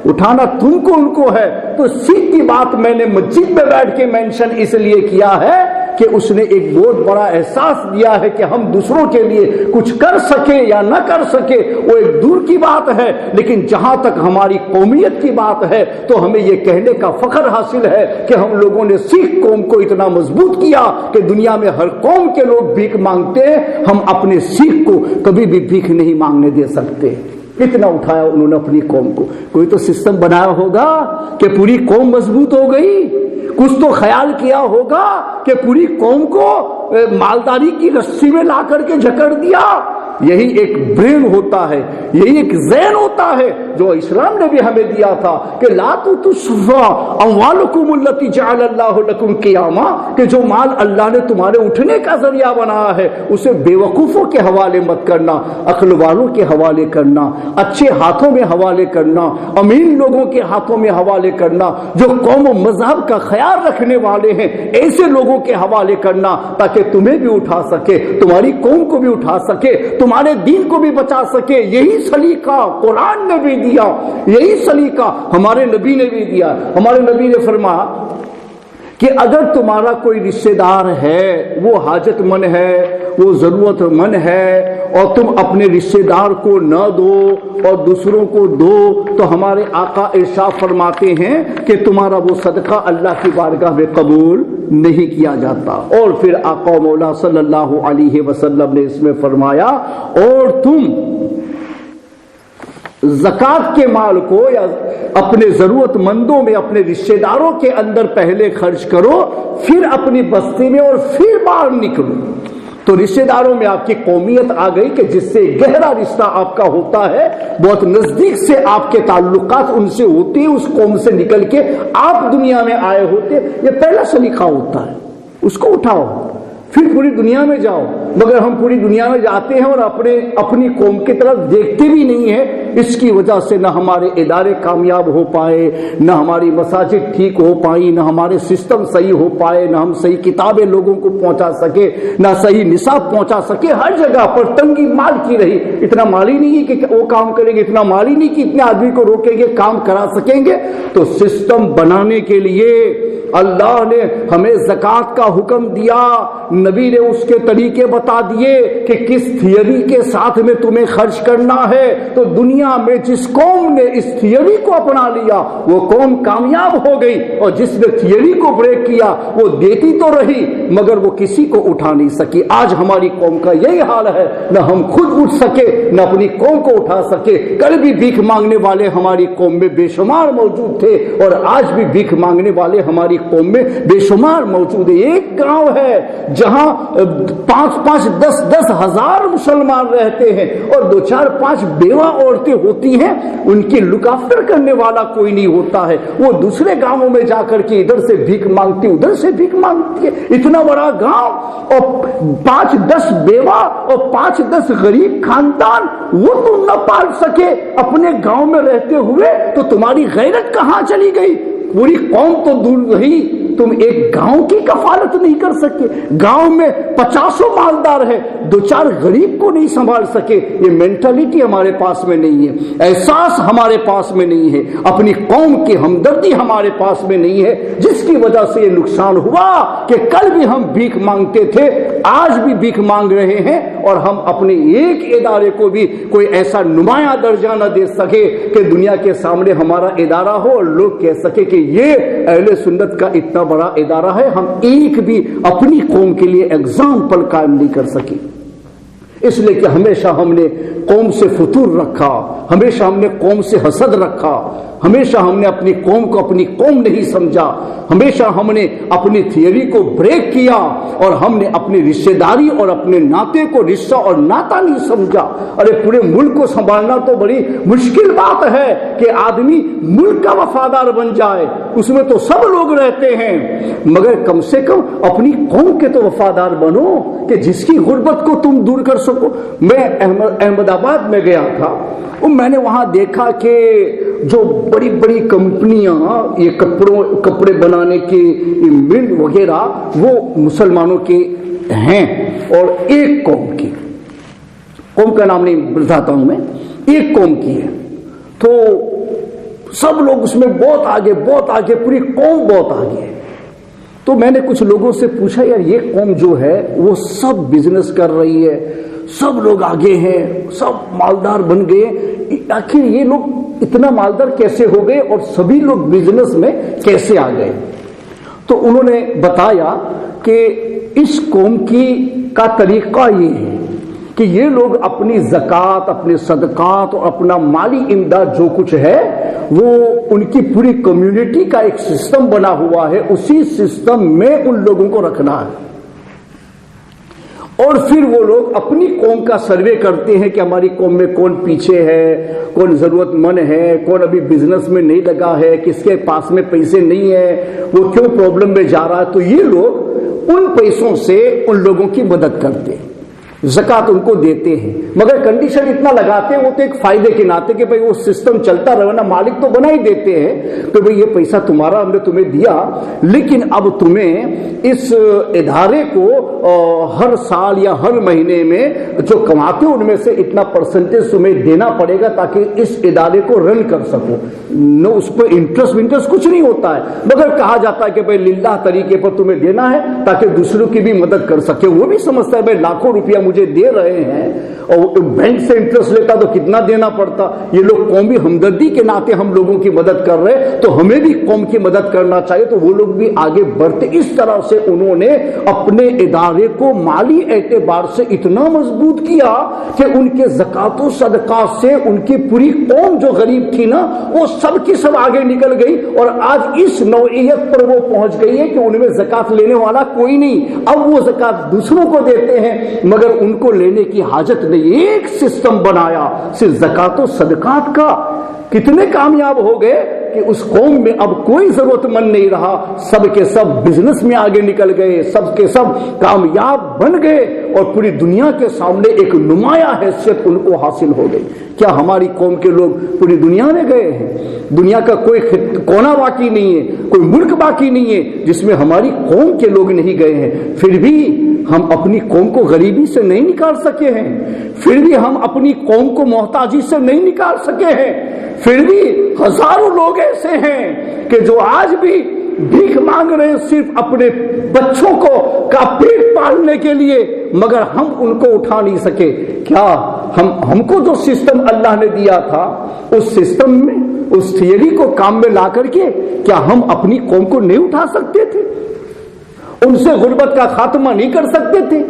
اٹھانا تم کو ان کو ہے۔ تو سیدھی بات میں نے مسجد میں بیٹھ کے مینشن اس لیے کیا ہے کہ اس نے ایک بہت بڑا احساس دیا ہے کہ ہم دوسروں کے لیے کچھ کر سکے یا نہ کر سکے وہ ایک دور کی بات ہے، لیکن جہاں تک ہماری قومیت کی بات ہے تو ہمیں یہ کہنے کا فخر حاصل ہے کہ ہم لوگوں نے سکھ قوم کو اتنا مضبوط کیا کہ دنیا میں ہر قوم کے لوگ بھیک مانگتے ہیں، ہم اپنے سکھ کو کبھی بھی بھیک نہیں مانگنے دے سکتے۔ اتنا اٹھایا انہوں نے اپنی قوم کو۔ کوئی تو سسٹم بنایا ہوگا کہ پوری قوم مضبوط ہو گئی، کچھ تو خیال کیا ہوگا کہ پوری قوم کو مالداری کی رسی میں لا کر کے جکڑ دیا، یہی ایک برین ہوتا ہے، یہی ایک ذہن ہوتا ہے جو اسلام نے بھی ہمیں دیا تھا کہ لا تسوا اموالکم التی جعل اللہ لکم قیاما، کہ جو مال اللہ نے تمہارے اٹھنے کا ذریعہ بنایا ہے اسے بے وقوفوں کے حوالے مت کرنا، عقل والوں کے حوالے کرنا، اچھے ہاتھوں میں حوالے کرنا، امین لوگوں کے ہاتھوں میں حوالے کرنا، جو قوم و مذہب کا خیال رکھنے والے ہیں ایسے لوگوں کے حوالے کرنا، تاکہ تمہیں بھی اٹھا سکے، تمہاری قوم کو بھی اٹھا سکے، تمہارے دین کو بھی بچا سکے۔ یہی سلیقہ قرآن نے بھی دیا، یہی سلیقہ ہمارے نبی نے بھی دیا۔ ہمارے نبی نے فرمایا کہ اگر تمہارا کوئی رشتہ دار ہے، وہ حاجت مند ہے، وہ ضرورت مند ہے، اور تم اپنے رشتہ دار کو نہ دو اور دوسروں کو دو، تو ہمارے آقا ارشاد فرماتے ہیں کہ تمہارا وہ صدقہ اللہ کی بارگاہ میں قبول نہیں کیا جاتا۔ اور پھر آقا مولا صلی اللہ علیہ وسلم نے اس میں فرمایا اور تم زکوٰۃ کے مال کو یا اپنے ضرورت مندوں میں اپنے رشتہ داروں کے اندر پہلے خرچ کرو، پھر اپنی بستی میں اور پھر باہر نکلو۔ تو رشتہ داروں میں آپ کی قومیت آ گئی کہ جس سے گہرا رشتہ آپ کا ہوتا ہے، بہت نزدیک سے آپ کے تعلقات ان سے ہوتے ہیں، اس قوم سے نکل کے آپ دنیا میں آئے ہوتے، یہ پہلا سلیقہ ہوتا ہے، اس کو اٹھاؤ پھر پوری دنیا میں جاؤ۔ مگر ہم پوری دنیا میں جاتے ہیں اور اپنی قوم کی طرف دیکھتے بھی نہیں ہیں، اس کی وجہ سے نہ ہمارے ادارے کامیاب ہو پائے، نہ ہماری مساجد ٹھیک ہو پائی، نہ ہمارے سسٹم صحیح ہو پائے، نہ ہم صحیح کتابیں لوگوں کو پہنچا سکے، نہ صحیح نصاب پہنچا سکے۔ ہر جگہ پر تنگی مال کی رہی، اتنا مال ہی نہیں ہے کہ وہ کام کریں گے، اتنا مال ہی نہیں کہ اتنے آدمی کو روکیں گے کام کرا سکیں گے۔ تو سسٹم بنانے کے لیے اللہ نے ہمیں زکوٰۃ کا حکم دیا، نبی نے اس کے طریقے بتا دیے کہ کس تھیوری کے ساتھ میں تمہیں خرچ کرنا ہے۔ تو دنیا میں جس قوم نے اس تھیوری کو اپنا لیا وہ قوم کامیاب ہو گئی، اور جس نے تھیوری کو بریک کیا وہ دیتی تو رہی مگر وہ کسی کو اٹھا نہیں سکی۔ آج ہماری قوم کا یہی حال ہے، نہ ہم خود اٹھ سکے نہ اپنی قوم کو اٹھا سکے۔ کل بھی بھیک مانگنے والے ہماری قوم میں بے شمار موجود تھے، اور آج بھی بھیک مانگنے والے ہماری قوم میں بے شمار موجود ہے۔ ایک گاؤں ہے جہاں 5-5 10-10 ہزار مسلمان رہتے ہیں اور 2-4-5 بیوہ عورتیں ہوتی ہیں، ان کی لک آفٹر کرنے والا کوئی نہیں ہوتا ہے۔ وہ دوسرے گاؤں میں جا کر کے ادھر سے بھیک مانگتی ادھر سے بھیک مانگتی ہے۔ اتنا بڑا گاؤں اور 5-10 بیوہ اور 5-10 غریب خاندان، وہ تم نہ پال سکے اپنے گاؤں میں رہتے ہوئے، تو تمہاری غیرت کہاں چلی گئی؟ پوری قوم تو دور رہی، تم ایک گاؤں کی کفالت نہیں کر سکے۔ گاؤں میں 50 مالدار ہے، 2-4 غریب کو نہیں سنبھال سکے۔ یہ مینٹلٹی ہمارے پاس میں نہیں ہے، احساس ہمارے پاس میں نہیں ہے، اپنی قوم کی ہمدردی ہمارے پاس میں نہیں ہے، جس کی وجہ سے یہ نقصان ہوا کہ کل بھی ہم بھیک مانگتے تھے، آج بھی بھیک مانگ رہے ہیں، اور ہم اپنے ایک ادارے کو بھی کوئی ایسا نمایاں درجہ نہ دے سکے کہ دنیا کے سامنے ہمارا ادارہ ہو اور لوگ کہہ سکے کہ یہ اہل سنت کا اتنا بڑا ادارہ ہے۔ ہم ایک بھی اپنی قوم کے لیے ایگزامپل قائم نہیں کر سکے، اس لیے کہ ہمیشہ ہم نے قوم سے فتور رکھا، ہمیشہ ہم نے قوم سے حسد رکھا، ہمیشہ ہم نے اپنی قوم کو اپنی قوم نہیں سمجھا، ہمیشہ ہم نے اپنی تھیوری کو بریک کیا، اور ہم نے اپنی رشتہ داری اور اپنے ناطے کو رشتہ اور ناتا نہیں سمجھا۔ ارے پورے ملک کو سنبھالنا تو بڑی مشکل بات ہے کہ آدمی ملک کا وفادار بن جائے، اس میں تو سب لوگ رہتے ہیں، مگر کم سے کم اپنی قوم کے تو وفادار بنو کہ جس کی غربت کو تم دور کر سکو۔ میں احمد آباد میں گیا تھا، میں نے وہاں دیکھا کہ جو بڑی بڑی کمپنیاں یہ کپڑے بنانے کے مل وغیرہ وہ مسلمانوں کے ہیں، اور ایک قوم کا نام نہیں بتاتا ہوں میں، ایک قوم کی ہے، تو سب لوگ اس میں بہت آگے پوری قوم بہت آگے ہے۔ تو میں نے کچھ لوگوں سے پوچھا یار یہ قوم جو ہے وہ سب بزنس کر رہی ہے، سب لوگ آگے ہیں، سب مالدار بن گئے، آخر یہ لوگ اتنا مالدار کیسے ہو گئے اور سبھی لوگ بزنس میں کیسے آ گئے؟ تو انہوں نے بتایا کہ اس قوم کا طریقہ یہ ہے کہ یہ لوگ اپنی زکوٰۃ، اپنے صدقات اور اپنا مالی امداد جو کچھ ہے وہ ان کی پوری کمیونٹی کا ایک سسٹم بنا ہوا ہے، اسی سسٹم میں ان لوگوں کو رکھنا ہے۔ اور پھر وہ لوگ اپنی قوم کا سروے کرتے ہیں کہ ہماری قوم میں کون پیچھے ہے، کون ضرورت مند ہے، کون ابھی بزنس میں نہیں لگا ہے، کس کے پاس میں پیسے نہیں ہے، وہ کیوں پرابلم میں جا رہا ہے۔ تو یہ لوگ ان پیسوں سے ان لوگوں کی مدد کرتے ہیں، زکوٰۃ ان کو دیتے ہیں، مگر کنڈیشن اتنا لگاتے ہیں وہ تو ایک فائدے کے ناطے کہ بھئی وہ سسٹم چلتا رہے نا، مالک تو بنا ہی دیتے ہیں کہ بھئی یہ پیسہ تمہارا، ہم نے تمہیں دیا، لیکن اب تمہیں اس ادارے کو ہر سال یا ہر مہینے میں جو کماتے ہو ان میں سے اتنا پرسنٹیج تمہیں دینا پڑے گا تاکہ اس ادارے کو رن کر سکو۔ نو اس پہ انٹرسٹ کچھ نہیں ہوتا ہے، مگر کہا جاتا ہے کہ بھئی للہ طریقے پر تمہیں دینا ہے تاکہ دوسروں کی بھی مدد کر سکے۔ وہ بھی سمجھتا ہے بھئی لاکھوں روپیہ مجھے دے رہے ہیں اور بینک سے انٹرسٹ لیتا تو کتنا دینا پڑتا، یہ لوگ قومی ہمدردی کے ناطے ہم لوگوں کی مدد کر رہے تو ہمیں بھی قوم کی مدد کرنا چاہیے، تو وہ لوگ بھی آگے بڑھتے۔ اس طرح سے انہوں نے اپنے ادارے کو مالی اعتبار سے اتنا مضبوط کیا کہ ان کے زکوٰۃ و صدقات سے ان کی پوری قوم جو غریب تھی نا وہ سب کی سب آگے نکل گئی، اور آج اس نوعیت پر وہ پہنچ گئی ہے کہ ان میں زکوٰۃ لینے والا کوئی نہیں۔ اب وہ زکوٰۃ دوسروں کو دیتے ہیں مگر ان کو لینے کی حاجت نہیں۔ ایک سسٹم بنایا صرف زکوٰۃ و صدقات کا، کتنے کامیاب ہو گئے کہ اس قوم میں اب کوئی ضرورت مند نہیں رہا، سب کے سب بزنس میں آگے نکل گئے، سب کے سب کامیاب بن گئے، اور پوری دنیا کے سامنے ایک نمایاں حیثیت ان کو حاصل ہو گئی۔ کیا ہماری قوم کے لوگ پوری دنیا میں گئے ہیں؟ دنیا کا کوئی کونا باقی نہیں ہے، کوئی ملک باقی نہیں ہے جس میں ہماری قوم کے لوگ نہیں گئے ہیں۔ پھر بھی ہم اپنی قوم کو غریبی سے نہیں نکال سکے ہیں، پھر بھی ہم اپنی قوم کو محتاجی سے نہیں نکال سکے ہیں، پھر بھی ہزاروں لوگ ایسے ہیں کہ جو آج بھی بھیک مانگ رہے ہیں صرف اپنے بچوں کو کا پیٹ پالنے کے لیے، مگر ہم ان کو اٹھا نہیں سکے۔ کیا ہم کو جو سسٹم اللہ نے دیا تھا اس سسٹم میں، اس تھیوری کو کام میں لا کر کے کیا ہم اپنی قوم کو نہیں اٹھا سکتے تھے؟ ان سے غربت کا خاتمہ نہیں کر سکتے تھے؟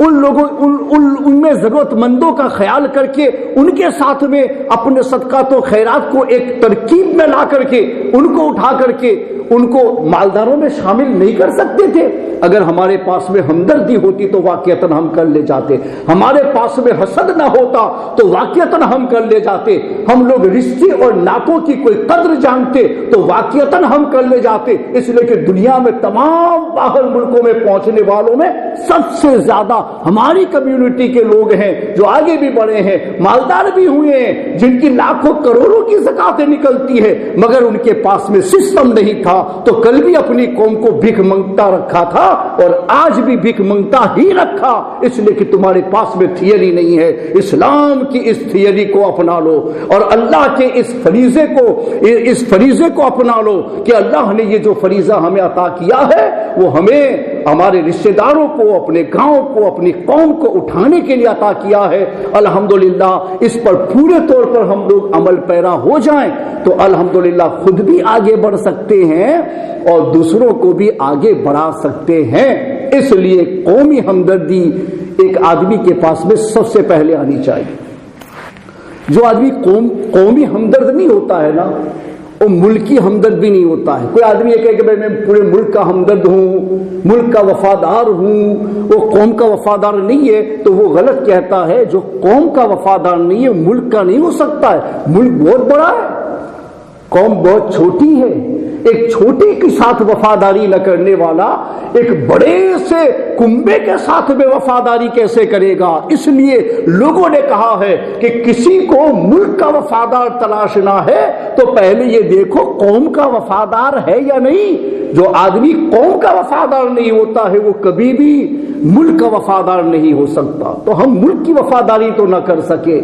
ان لوگوں ان میں ضرورت مندوں کا خیال کر کے ان کے ساتھ میں اپنے صدقات و خیرات کو ایک ترکیب میں لا کر کے ان کو اٹھا کر کے ان کو مالداروں میں شامل نہیں کر سکتے تھے؟ اگر ہمارے پاس میں ہمدردی ہوتی تو واقعتاً ہم کر لے جاتے، ہمارے پاس میں حسد نہ ہوتا تو واقعتاً ہم کر لے جاتے، ہم لوگ رشتے اور ناطوں کی کوئی قدر جانتے تو واقعتاً ہم کر لے جاتے۔ اس لیے کہ دنیا میں تمام باہر ملکوں میں پہنچنے والوں میں سب سے زیادہ ہماری کمیونٹی کے لوگ ہیں جو آگے بھی بڑھے ہیں، مالدار بھی ہوئے ہیں، جن کی لاکھوں کروڑوں کی زکاتیں نکلتی ہے، مگر ان کے پاس میں سسٹم نہیں تھا تو کل بھی اپنی قوم کو بھیک منگتا رکھا تھا اور آج بھی بھیک منگتا ہی رکھا، اس لیے کہ تمہارے پاس میں تھیوری نہیں ہے۔ اسلام کی اس تھیوری کو اپنا لو اور اللہ کے اس فریضے کو اپنا لو کہ اللہ نے یہ جو فریضہ ہمیں عطا کیا ہے وہ ہمیں ہمارے رشتہ داروں کو، اپنے گاؤں کو، اپنی قوم کو اٹھانے کے لیے عطا کیا ہے۔ الحمدللہ اس پر پورے طور پر ہم لوگ عمل پیرا ہو جائیں تو الحمدللہ خود بھی آگے بڑھ سکتے ہیں اور دوسروں کو بھی آگے بڑھا سکتے ہیں۔ اس لیے قومی ہمدردی ایک آدمی کے پاس میں سب سے پہلے آنی چاہیے۔ جو آدمی قومی ہمدرد نہیں ہوتا ہے نا وہ ملکی ہمدرد بھی نہیں ہوتا ہے۔ کوئی آدمی یہ کہے کہ میں پورے ملک کا ہمدرد ہوں، ملک کا وفادار ہوں، وہ قوم کا وفادار نہیں ہے تو وہ غلط کہتا ہے۔ جو قوم کا وفادار نہیں ہے ملک کا نہیں ہو سکتا ہے۔ ملک بہت بڑا ہے، قوم بہت چھوٹی ہے۔ ایک چھوٹی کے ساتھ وفاداری نہ کرنے والا ایک بڑے سے کنبے کے ساتھ میں وفاداری کیسے کرے گا؟ اس لیے لوگوں نے کہا ہے کہ کسی کو ملک کا وفادار تلاشنا ہے تو پہلے یہ دیکھو قوم کا وفادار ہے یا نہیں۔ جو آدمی قوم کا وفادار نہیں ہوتا ہے وہ کبھی بھی ملک کا وفادار نہیں ہو سکتا۔ تو ہم ملک کی وفاداری تو نہ کر سکے،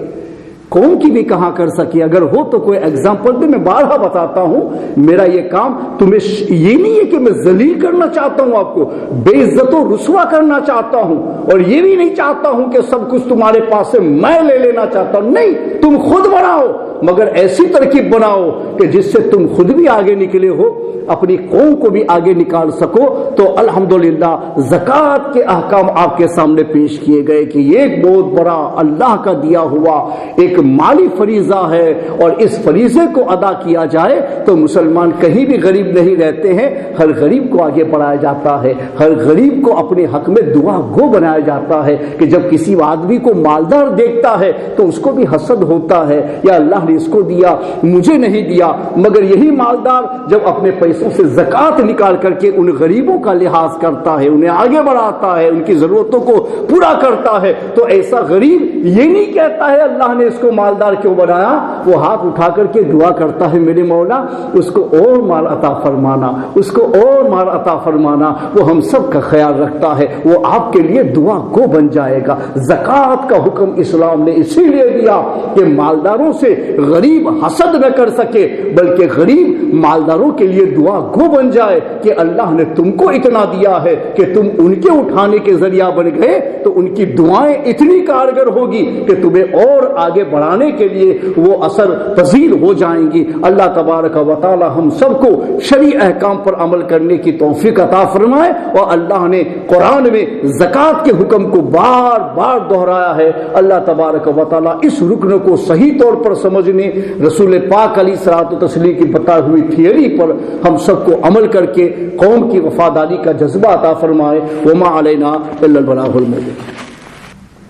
قوم کی بھی کہاں کر سکے؟ اگر ہو تو کوئی ایگزامپل دے۔ میں بارہا بتاتا ہوں، میرا یہ کام تمہیں یہ نہیں ہے کہ میں ذلیل کرنا چاہتا ہوں، آپ کو بے عزت و رسوا کرنا چاہتا ہوں، اور یہ بھی نہیں چاہتا ہوں کہ سب کچھ تمہارے پاس سے میں لے لینا چاہتا ہوں۔ نہیں، تم خود بناؤ، مگر ایسی ترکیب بناؤ کہ جس سے تم خود بھی آگے نکلے ہو اپنی قوم کو بھی آگے نکال سکو، تو الحمدللہ زکوٰۃ کے احکام آپ کے سامنے پیش کیے گئے کہ یہ ایک بہت بڑا اللہ کا دیا ہوا ایک مالی فریضہ ہے، اور اس فریضے کو ادا کیا جائے تو مسلمان کہیں بھی غریب نہیں رہتے ہیں، ہر غریب کو آگے بڑھایا جاتا ہے، ہر غریب کو اپنے حق میں دعا گو بنایا جاتا ہے کہ جب کسی آدمی کو مالدار دیکھتا ہے تو اس کو بھی حسد ہوتا ہے، یا اللہ نے اس کو دیا مجھے نہیں دیا، مگر یہی مالدار جب اپنے پیسوں سے زکوٰۃ نکال کر کے ان غریبوں کا لحاظ کرتا ہے، انہیں آگے بڑھاتا ہے، ان کی ضرورتوں کو پورا کرتا ہے، تو ایسا غریب یہ نہیں کہتا ہے اللہ نے اس کو مالدار کیوں بنایا، وہ ہاتھ اٹھا کر کے دعا کرتا ہے میرے مولا اس کو اور مال عطا فرمانا، اس کو اور مال عطا فرمانا، وہ ہم سب کا خیال رکھتا ہے، وہ آپ کے لیے دعا گو بن جائے گا۔ زکوٰۃ کا حکم اسلام نے اسی لیے دیا کہ مالداروں سے غریب حسد نہ کر سکے، بلکہ غریب مالداروں کے لیے دعا گو بن جائے کہ اللہ نے تم کو اتنا دیا ہے کہ تم ان کے اٹھانے کے ذریعہ بن گئے تو ان کی دعائیں اتنی کارگر ہوگی کہ تمہیں اور آگے بڑھانے کے لیے وہ اثر پذیر ہو جائیں گی۔ اللہ تبارک و تعالی ہم سب کو شرعی احکام پر عمل کرنے کی توفیق عطا فرمائے، اور اللہ نے قرآن میں زکوٰۃ کے حکم کو بار بار دہرایا ہے۔ اللہ تبارک و تعالی اس رکن کو صحیح طور پر سمجھنے، رسول پاک علیہ الصلوۃ والتسلیم کی بتائی ہوئی تھیوری پر ہم سب کو عمل کر کے قوم کی وفاداری کا جذبہ عطا فرمائے۔ وما علینا الا البلاغ المبین۔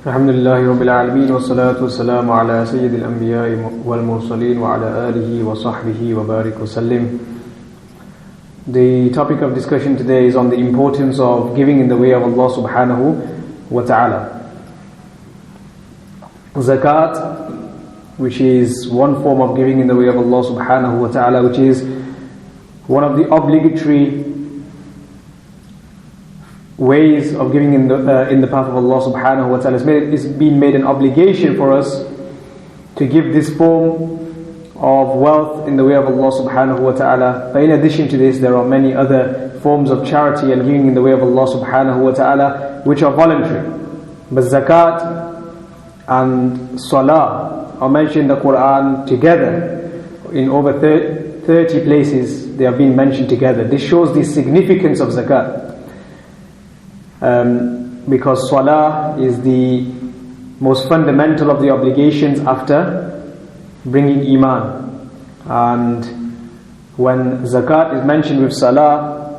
الحمد لله رب العالمين والصلاة والسلام على سيد الأنبياء والمرسلين وعلى آله وصحبه وبارك وسلم. The topic of discussion today is on the importance of giving in the way of Allah subhanahu wa ta'ala. Zakat, which is one form of giving in the way of Allah subhanahu wa ta'ala, which is one of the obligatory ways of giving in the path of Allah subhanahu wa ta'ala. It's been made an obligation for us to give this form of wealth in the way of Allah subhanahu wa ta'ala. But in addition to this, there are many other forms of charity and giving in the way of Allah subhanahu wa ta'ala which are voluntary. But zakat and salah are mentioned in the Quran together. In over 30 places they have been mentioned together. This shows the significance of zakat. Because salah is the most fundamental of the obligations after bringing iman, and when zakat is mentioned with salah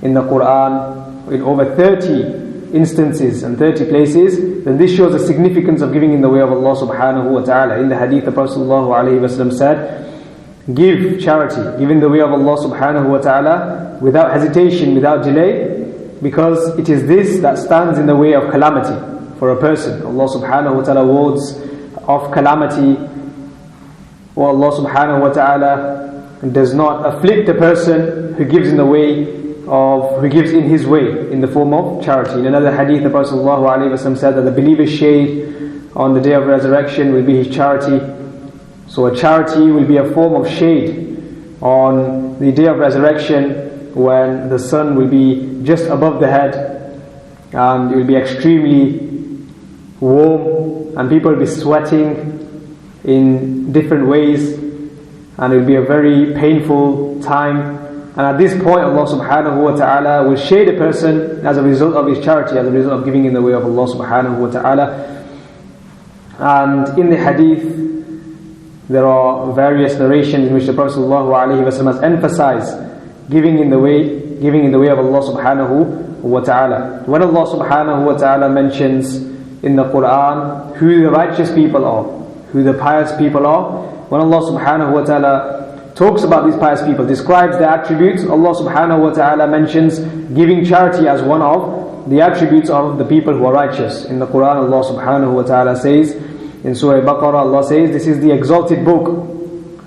in the Quran in over 30 instances and 30 places, then this shows the significance of giving in the way of Allah subhanahu wa ta'ala. In the hadith, the Prophet sallallahu alaihi wasallam said, give charity, give in the way of Allah subhanahu wa ta'ala without hesitation, without delay, because it is this that stands in the way of calamity for a person. Allah subhanahu wa ta'ala wards of calamity, or Allah subhanahu wa ta'ala does not afflict a person who gives in the way of, who gives in his way in the form of charity. In another hadith, the Prophet sallallahu alaihi wasallam said that the believer's shade on the day of resurrection will be his charity. So a charity will be a form of shade on the day of resurrection, when the sun will be just above the head and it will be extremely warm and people will be sweating in different ways, and it will be a very painful time. And at this point, Allah subhanahu wa ta'ala will shade a person as a result of his charity, as a result of giving in the way of Allah subhanahu wa ta'ala. And in the hadith, there are various narrations in which the Prophet sallallahu alaihi wasallam has emphasized giving in the way of Allah subhanahu wa ta'ala. When Allah subhanahu wa ta'ala mentions in the Quran who the righteous people are, who the pious people are, when Allah subhanahu wa ta'ala talks about these pious people, describes their attributes, Allah subhanahu wa ta'ala mentions giving charity as one of the attributes of the people who are righteous. In the Quran, Allah subhanahu wa ta'ala says, in Surah Baqarah, Allah says, this is the exalted book,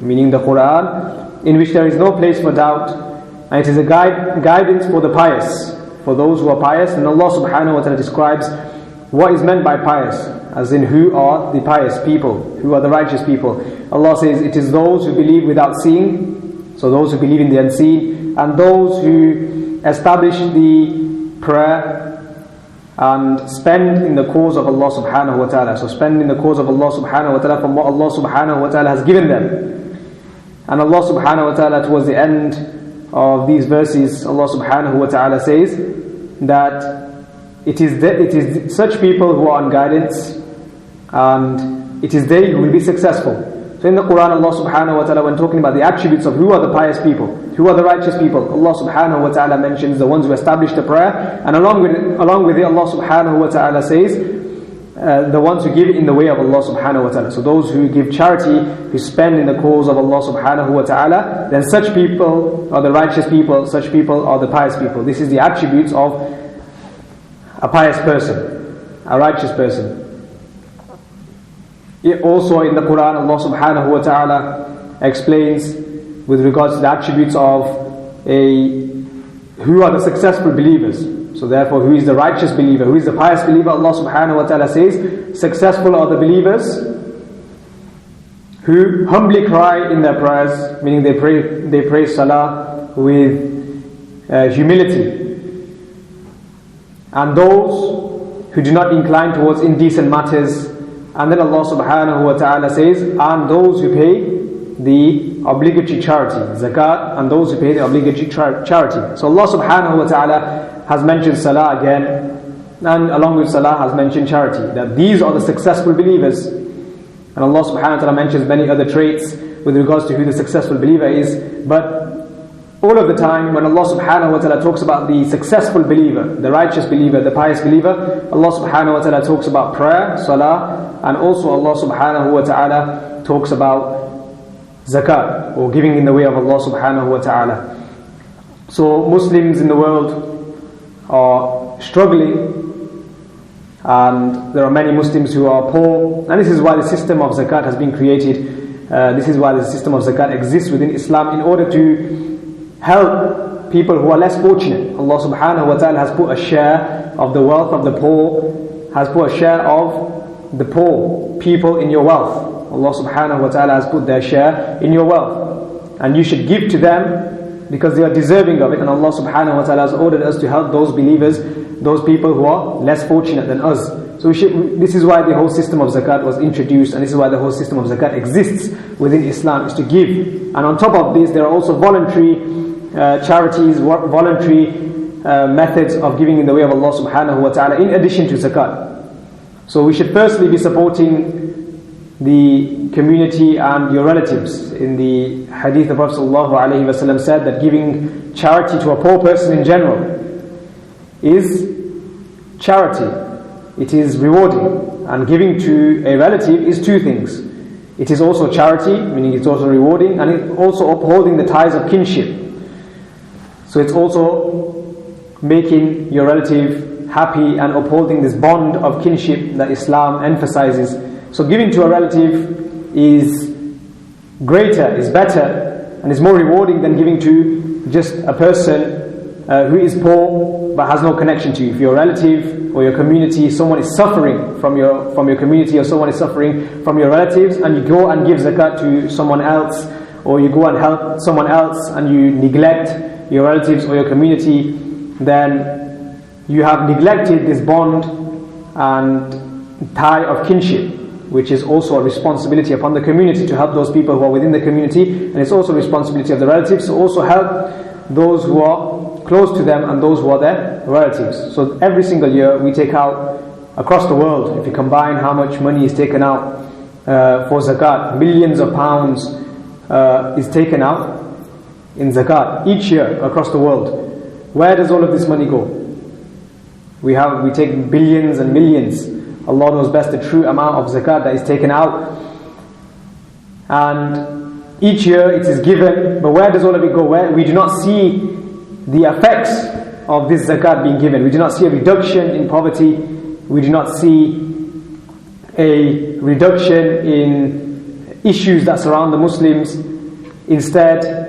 meaning the Quran, in which there is no place for doubt, and it is a guidance for the pious, for those who are pious. And Allah subhanahu wa ta'ala describes what is meant by pious, as in who are the pious people, who are the righteous people. Allah says it is those who believe without seeing, so those who believe in the unseen, and those who establish the prayer and spend in the cause of Allah subhanahu wa ta'ala. So spend in the cause of Allah subhanahu wa ta'ala from what Allah subhanahu wa ta'ala has given them. And Allah subhanahu wa ta'ala towards the end of these verses, Allah subhanahu wa ta'ala says that it is such people who are on guidance, and it is they who will be successful. So in the Quran, Allah subhanahu wa ta'ala, when talking about the attributes of who are the pious people, who are the righteous people, Allah subhanahu wa ta'ala mentions the ones who establish the prayer, and along with it, Allah subhanahu wa ta'ala says the ones who give in the way of Allah subhanahu wa ta'ala. So those who give charity, who spend in the cause of Allah subhanahu wa ta'ala, then such people are the righteous people, such people are the pious people. This is the attributes of a pious person, a righteous person. Also in the Quran, Allah subhanahu wa ta'ala explains with regards to the attributes of who are the successful believers. So therefore, who is the righteous believer, who is the pious believer? Allah subhanahu wa ta'ala says, successful are the believers who humbly cry in their prayers, meaning they pray salah with humility. And those who do not incline towards indecent matters. And then Allah subhanahu wa ta'ala says, and those who pay the obligatory charity, zakat, and those who pay the obligatory charity. So Allah subhanahu wa ta'ala has mentioned salah again, and along with salah has mentioned charity, that these are the successful believers. And Allah subhanahu wa ta'ala mentions many other traits with regards to who the successful believer is. But all of the time, when Allah subhanahu wa ta'ala talks about the successful believer, the righteous believer, the pious believer, Allah subhanahu wa ta'ala talks about prayer, salah, and also Allah subhanahu wa ta'ala talks about zakat, or giving in the way of Allah subhanahu wa ta'ala. So Muslims in the world are struggling, and there are many Muslims who are poor, and this is why the system of zakat has been created. This is why the system of zakat exists within Islam, in order to help people who are less fortunate. Allah subhanahu wa ta'ala has put a share of the wealth of the poor, has put a share of the poor people in your wealth. Allah subhanahu wa ta'ala has put their share in your wealth, and you should give to them because they are deserving of it. And Allah subhanahu wa ta'ala has ordered us to help those believers, those people who are less fortunate than us. So this is why the whole system of zakat was introduced, and this is why the whole system of zakat exists within Islam, is to give. And on top of this, there are also voluntary charities, voluntary methods of giving in the way of Allah subhanahu wa ta'ala, in addition to zakat. So we should firstly be supporting the community and your relatives. In the hadith, the Prophet ﷺ said that giving charity to a poor person in general is charity. It is rewarding. And giving to a relative is two things. It is also charity, meaning it's also rewarding, and it's also upholding the ties of kinship. So it's also making your relative happy and upholding this bond of kinship that Islam emphasizes. So giving to a relative is greater, is better, and is more rewarding than giving to just a person who is poor but has no connection to you. If your relative or your community, someone is suffering from your community, or someone is suffering from your relatives, and you go and give zakat to someone else, or you go and help someone else, and you neglect your relatives or your community, then you have neglected this bond and tie of kinship, which is also a responsibility upon the community to help those people who are within the community, and it's also a responsibility of the relatives to also help those who are close to them and those who are their relatives. So every single year we take out, across the world, if you combine how much money is taken out for zakat, millions of pounds is taken out in zakat each year across the world. Where does all of this money go? We take billions and millions. Allah knows best the true amount of zakat that is taken out. And each year it is given, but where does all of it go? Where we do not see the effects of this zakat being given. We do not see a reduction in poverty. We do not see a reduction in issues that surround the Muslims. Instead,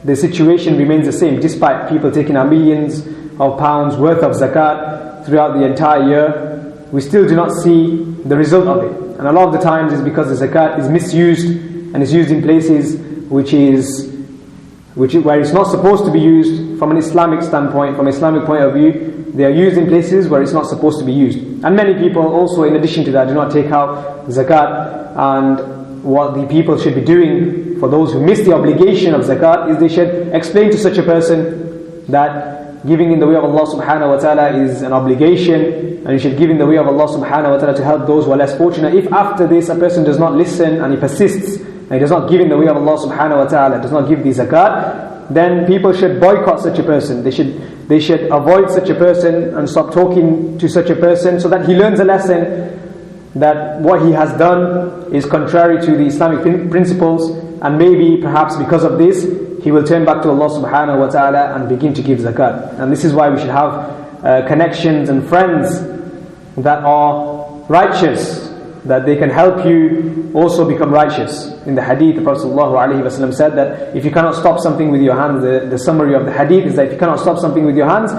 the situation remains the same, despite people taking out millions of pounds worth of zakat throughout the entire year. We still do not see the result of it. And a lot of the times is because the zakat is misused and is used in places where it's not supposed to be used from an Islamic standpoint, from an Islamic point of view. They are used in places where it's not supposed to be used. And many people also, in addition to that, do not take out zakat. And what the people should be doing give for those who miss the obligation of zakat is they should explain to such a person that giving in the way of Allah subhanahu wa ta'ala is an obligation, and you should give in the way of Allah subhanahu wa ta'ala to help those who are less fortunate. If after this a person does not listen and he persists and he does not give in the way of Allah subhanahu wa ta'ala, does not give the zakat, then people should boycott such a person. They should avoid such a person and stop talking to such a person, so that he learns a lesson that what he has done is contrary to the Islamic principles, and maybe perhaps because of this he will turn back to Allah subhanahu wa ta'ala and begin to give zakat. And this is why we should have connections and friends that are righteous, that they can help you also become righteous. In the hadith, the Prophet ﷺ said that if you cannot stop something with your hands, the summary of the hadith is that if you cannot stop something with your hands,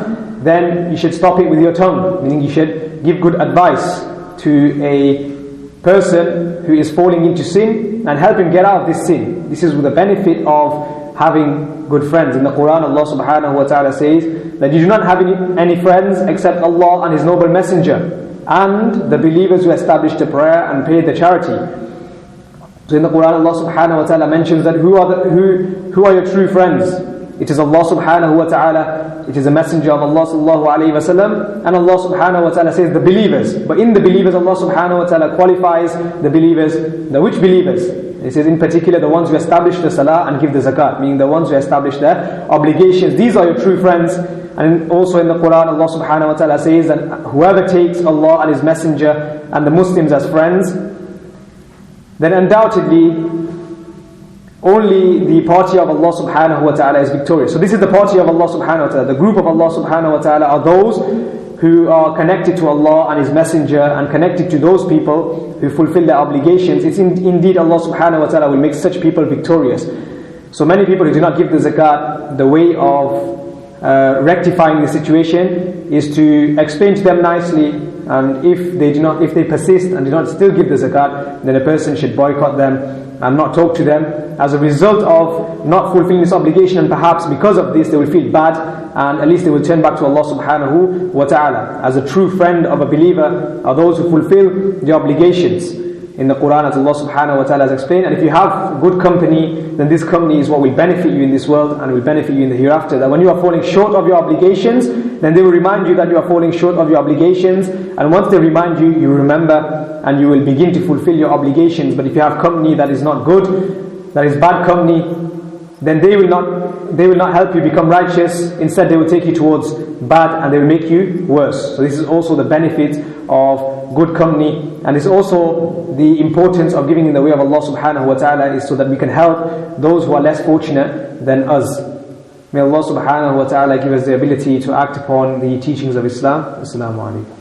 then you should stop it with your tongue, meaning you should give good advice to a person who is falling into sin and help him get out of this sin. This is with the benefit of having good friends. In the Quran, Allah subhanahu wa ta'ala says that you do not have any friends except Allah and His noble messenger and the believers who established the prayer and paid the charity. So in the Quran, Allah subhanahu wa ta'ala mentions that who are your true friends? It is Allah subhanahu wa ta'ala, it is a messenger of Allah sallallahu alayhi wa sallam, and Allah subhanahu wa ta'ala says the believers. But in the believers, Allah subhanahu wa ta'ala qualifies the believers. The which believers? It says in particular the ones who establish the salah and give the zakat, meaning the ones who establish their obligations. These are your true friends. And also in the Quran, Allah subhanahu wa ta'ala says that whoever takes Allah and His messenger and the Muslims as friends, then undoubtedly only the party of Allah subhanahu wa ta'ala is victorious. So this is the party of Allah subhanahu wa ta'ala. The group of Allah subhanahu wa ta'ala are those who are connected to Allah and His messenger and connected to those people who fulfill their obligations. It's indeed Allah subhanahu wa ta'ala will make such people victorious. So many people who do not give the zakat, the way of rectifying the situation is to explain to them nicely, and if they persist and do not still give the zakat, then a person should boycott them and not talk to them. As a result of not fulfilling this obligation, and perhaps because of this they will feel bad, and at least they will turn back to Allah subhanahu wa ta'ala. As a true friend of a believer are those who fulfill the obligations in the Quran, as Allah subhanahu wa ta'ala has explained. And if you have good company, then this company is what will benefit you in this world and will benefit you in the hereafter. That when you are falling short of your obligations, then they will remind you that you are falling short of your obligations, and once they remind you, you remember and you will begin to fulfill your obligations. But if you have company that is not good, that is bad company, then they will not help you become righteous. Instead they will take you towards bad and they will make you worse. So this is also the benefit of good company, and it's also the importance of giving in the way of Allah subhanahu wa ta'ala, is so that we can help those who are less fortunate than us. May Allah subhanahu wa ta'ala give us the ability to act upon the teachings of Islam. Assalamu alaikum.